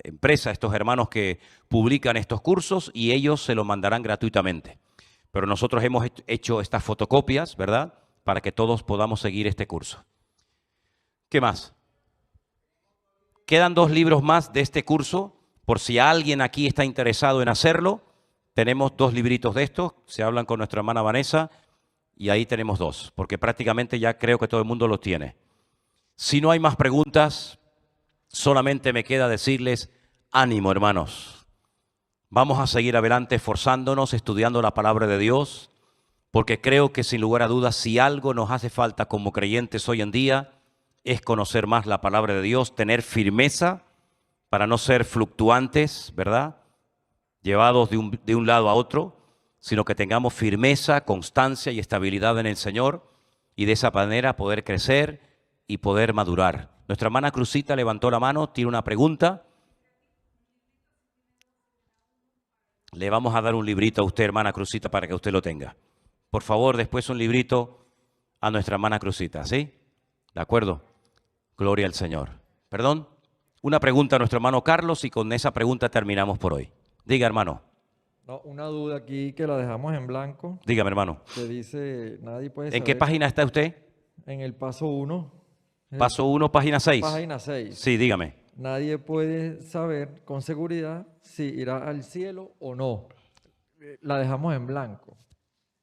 empresa, estos hermanos que publican estos cursos, y ellos se lo mandarán gratuitamente. Pero nosotros hemos hecho estas fotocopias, ¿verdad?, para que todos podamos seguir este curso. ¿Qué más? Quedan 2 libros más de este curso, por si alguien aquí está interesado en hacerlo. Tenemos 2 libritos de estos, se hablan con nuestra hermana Vanessa y ahí tenemos 2, porque prácticamente ya creo que todo el mundo los tiene. Si no hay más preguntas, solamente me queda decirles, ánimo hermanos. Vamos a seguir adelante esforzándonos, estudiando la palabra de Dios, porque creo que sin lugar a dudas, si algo nos hace falta como creyentes hoy en día, es conocer más la palabra de Dios, tener firmeza para no ser fluctuantes, ¿verdad?, llevados de un lado a otro, sino que tengamos firmeza, constancia y estabilidad en el Señor, y de esa manera poder crecer y poder madurar. Nuestra hermana Cruzita levantó la mano, tiene una pregunta. Le vamos a dar un librito a usted, hermana Cruzita, para que usted lo tenga. Por favor, después un librito a nuestra hermana Cruzita, ¿sí? ¿De acuerdo? Gloria al Señor. ¿Perdón? Una pregunta a nuestro hermano Carlos y con esa pregunta terminamos por hoy. Diga, hermano. No, una duda aquí que la dejamos en blanco. Dígame, hermano. Que dice, nadie puede saber. ¿En qué página está usted? En el paso 1. Paso 1, página 6. Página 6. Sí, dígame. Nadie puede saber con seguridad si irá al cielo o no. La dejamos en blanco.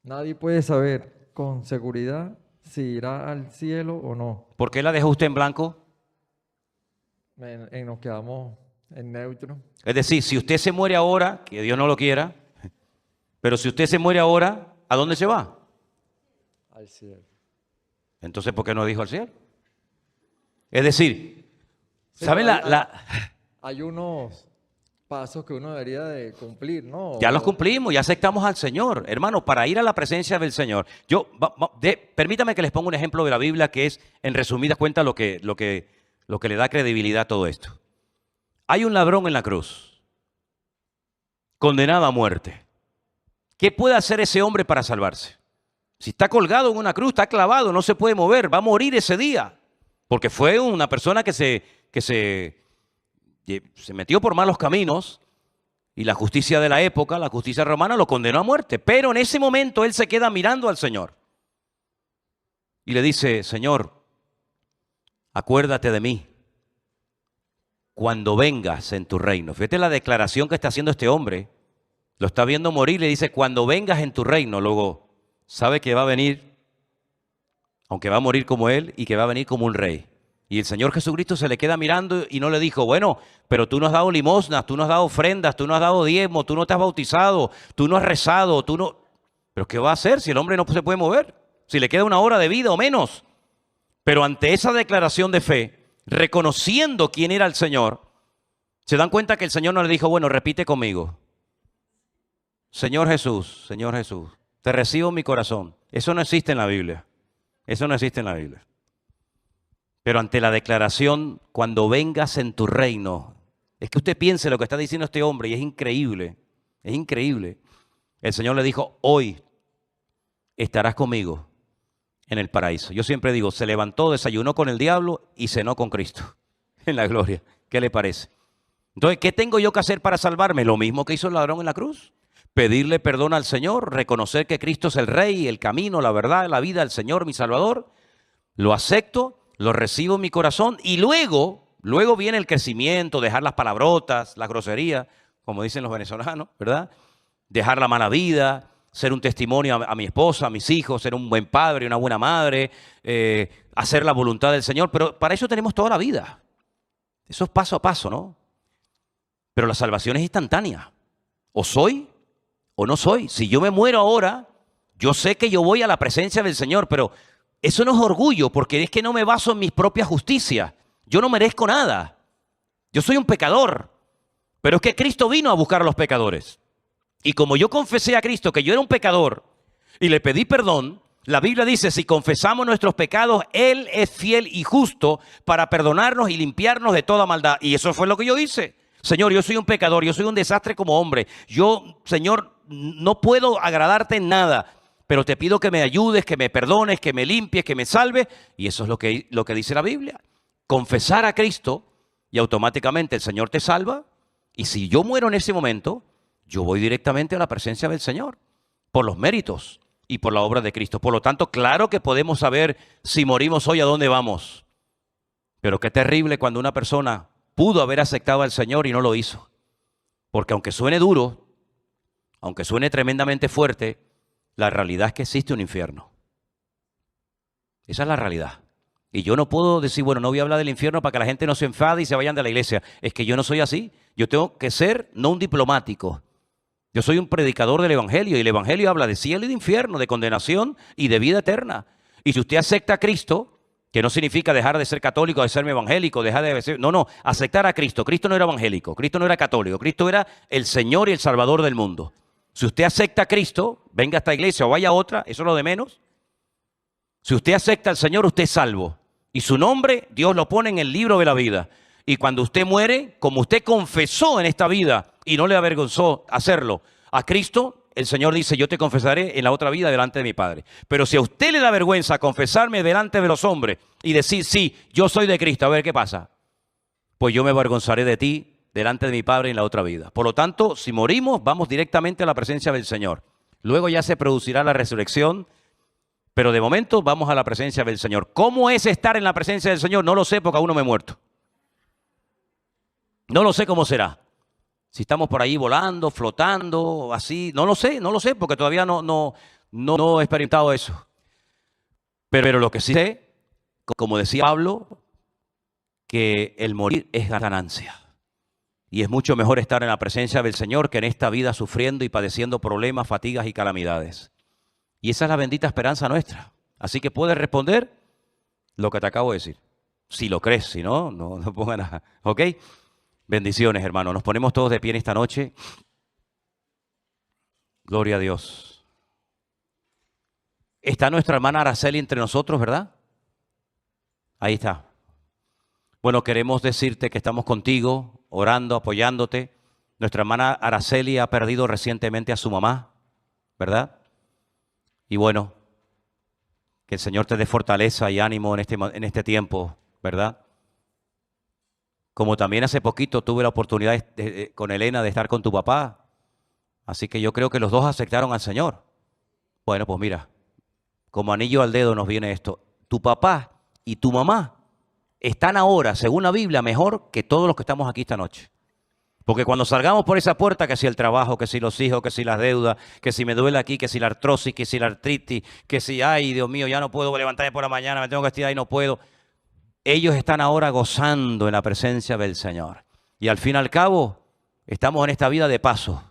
Nadie puede saber con seguridad si irá al cielo o no. ¿Por qué la dejó usted en blanco? Nos quedamos en neutro. Es decir, si usted se muere ahora, que Dios no lo quiera, pero si usted se muere ahora, ¿a dónde se va? Al cielo. Entonces, ¿por qué no dijo al cielo? Es decir, Sí, ¿sabe hay unos pasos que uno debería de cumplir, ¿no? Ya los cumplimos, ya aceptamos al Señor. Hermano, para ir a la presencia del Señor. Permítame que les ponga un ejemplo de la Biblia que es, en resumidas cuentas, lo que le da credibilidad a todo esto. Hay un ladrón en la cruz, condenado a muerte. ¿Qué puede hacer ese hombre para salvarse? Si está colgado en una cruz, está clavado, no se puede mover, va a morir ese día. Porque fue una persona que se se metió por malos caminos y la justicia de la época, la justicia romana, lo condenó a muerte. Pero en ese momento él se queda mirando al Señor y le dice, Señor, acuérdate de mí cuando vengas en tu reino. Fíjate la declaración que está haciendo este hombre. Lo está viendo morir, le dice, cuando vengas en tu reino. Luego sabe que va a venir, aunque va a morir como él, y que va a venir como un rey. Y el Señor Jesucristo se le queda mirando y no le dijo, bueno, pero tú no has dado limosnas, tú no has dado ofrendas, tú no has dado diezmo, tú no te has bautizado, tú no has rezado, tú no... ¿Pero qué va a hacer si el hombre no se puede mover? Si le queda una hora de vida o menos. Pero ante esa declaración de fe, reconociendo quién era el Señor, se dan cuenta que el Señor no le dijo, bueno, repite conmigo. Señor Jesús, te recibo en mi corazón. Eso no existe en la Biblia. Eso no existe en la Biblia. Pero ante la declaración, cuando vengas en tu reino, es que usted piense lo que está diciendo este hombre y es increíble, es increíble. El Señor le dijo, hoy estarás conmigo en el paraíso. Yo siempre digo, se levantó, desayunó con el diablo y cenó con Cristo en la gloria. ¿Qué le parece? Entonces, ¿qué tengo yo que hacer para salvarme? Lo mismo que hizo el ladrón en la cruz. Pedirle perdón al Señor, reconocer que Cristo es el Rey, el camino, la verdad, la vida, el Señor, mi Salvador. Lo acepto, lo recibo en mi corazón y luego viene el crecimiento, dejar las palabrotas, las groserías, como dicen los venezolanos, ¿verdad? Dejar la mala vida, ser un testimonio a mi esposa, a mis hijos, ser un buen padre, una buena madre, hacer la voluntad del Señor. Pero para eso tenemos toda la vida. Eso es paso a paso, ¿no? Pero la salvación es instantánea. O soy o no soy. Si yo me muero ahora, yo sé que yo voy a la presencia del Señor, pero eso no es orgullo, porque es que no me baso en mis propias justicias. Yo no merezco nada. Yo soy un pecador. Pero es que Cristo vino a buscar a los pecadores. Y como yo confesé a Cristo que yo era un pecador y le pedí perdón, la Biblia dice, si confesamos nuestros pecados, Él es fiel y justo para perdonarnos y limpiarnos de toda maldad. Y eso fue lo que yo hice. Señor, yo soy un pecador, yo soy un desastre como hombre. Yo, Señor, no puedo agradarte en nada, pero te pido que me ayudes, que me perdones, que me limpies, que me salves. Y eso es lo que dice la Biblia. Confesar a Cristo y automáticamente el Señor te salva. Y si yo muero en ese momento, yo voy directamente a la presencia del Señor por los méritos y por la obra de Cristo. Por lo tanto, claro que podemos saber si morimos hoy a dónde vamos. Pero qué terrible cuando una persona pudo haber aceptado al Señor y no lo hizo. Porque aunque suene duro, aunque suene tremendamente fuerte, la realidad es que existe un infierno. Esa es la realidad. Y yo no puedo decir, bueno, no voy a hablar del infierno para que la gente no se enfade y se vayan de la iglesia. Es que yo no soy así. Yo tengo que ser no un diplomático. Yo soy un predicador del Evangelio y el Evangelio habla de cielo y de infierno, de condenación y de vida eterna. Y si usted acepta a Cristo, que no significa dejar de ser católico, de ser evangélico, dejar de ser... No, aceptar a Cristo. Cristo no era evangélico, Cristo no era católico, Cristo era el Señor y el Salvador del mundo. Si usted acepta a Cristo, venga a esta iglesia o vaya a otra, eso es lo de menos. Si usted acepta al Señor, usted es salvo. Y su nombre, Dios lo pone en el libro de la vida. Y cuando usted muere, como usted confesó en esta vida y no le avergonzó hacerlo a Cristo, el Señor dice, yo te confesaré en la otra vida delante de mi Padre. Pero si a usted le da vergüenza confesarme delante de los hombres y decir, sí, yo soy de Cristo, a ver qué pasa. Pues yo me avergonzaré de ti delante de mi Padre en la otra vida. Por lo tanto, si morimos, vamos directamente a la presencia del Señor. Luego ya se producirá la resurrección. Pero de momento vamos a la presencia del Señor. ¿Cómo es estar en la presencia del Señor? No lo sé porque aún no me he muerto. No lo sé cómo será. Si estamos por ahí volando, flotando, así. No lo sé porque todavía no he experimentado eso. Pero lo que sí sé, como decía Pablo, que el morir es ganancia. Y es mucho mejor estar en la presencia del Señor que en esta vida sufriendo y padeciendo problemas, fatigas y calamidades. Y esa es la bendita esperanza nuestra. Así que puedes responder lo que te acabo de decir. Si lo crees, si no, no ponga nada. ¿Ok? Bendiciones, hermano. Nos ponemos todos de pie en esta noche. Gloria a Dios. Está nuestra hermana Araceli entre nosotros, ¿verdad? Ahí está. Bueno, queremos decirte que estamos contigo, orando, apoyándote. Nuestra hermana Araceli ha perdido recientemente a su mamá, ¿verdad? Y bueno, que el Señor te dé fortaleza y ánimo en este tiempo, ¿verdad? como también hace poquito tuve la oportunidad con Elena de estar con tu papá. Así que yo creo que los dos aceptaron al Señor. Bueno, pues mira, como anillo al dedo nos viene esto. Tu papá y tu mamá están ahora, según la Biblia, mejor que todos los que estamos aquí esta noche. Porque cuando salgamos por esa puerta, que si el trabajo, que si los hijos, que si las deudas, que si me duele aquí, que si la artrosis, que si la artritis, que si, ay, Dios mío, ya no puedo levantarme por la mañana, me tengo que estirar y no puedo. Ellos están ahora gozando en la presencia del Señor. Y al fin y al cabo, estamos en esta vida de paso.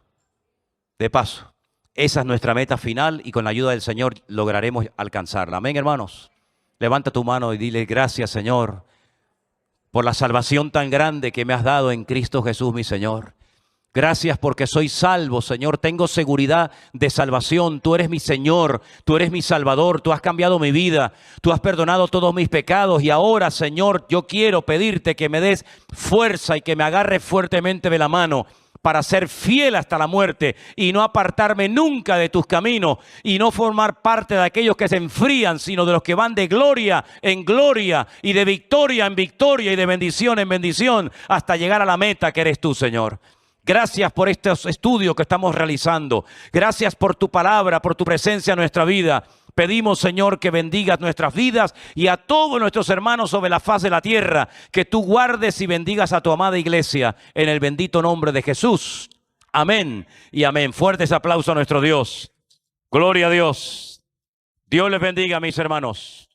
De paso. Esa es nuestra meta final y con la ayuda del Señor lograremos alcanzarla. Amén, hermanos. Levanta tu mano y dile gracias, Señor, por la salvación tan grande que me has dado en Cristo Jesús, mi Señor. Gracias porque soy salvo, Señor. Tengo seguridad de salvación. Tú eres mi Señor, tú eres mi Salvador. Tú has cambiado mi vida, tú has perdonado todos mis pecados. Y ahora, Señor, yo quiero pedirte que me des fuerza y que me agarres fuertemente de la mano para ser fiel hasta la muerte y no apartarme nunca de tus caminos y no formar parte de aquellos que se enfrían, sino de los que van de gloria en gloria y de victoria en victoria y de bendición en bendición hasta llegar a la meta que eres tú, Señor. Gracias por estos estudios que estamos realizando. Gracias por tu palabra, por tu presencia en nuestra vida. Pedimos, Señor, que bendigas nuestras vidas y a todos nuestros hermanos sobre la faz de la tierra, que tú guardes y bendigas a tu amada iglesia en el bendito nombre de Jesús. Amén y amén. Fuertes aplausos a nuestro Dios. Gloria a Dios. Dios les bendiga, mis hermanos.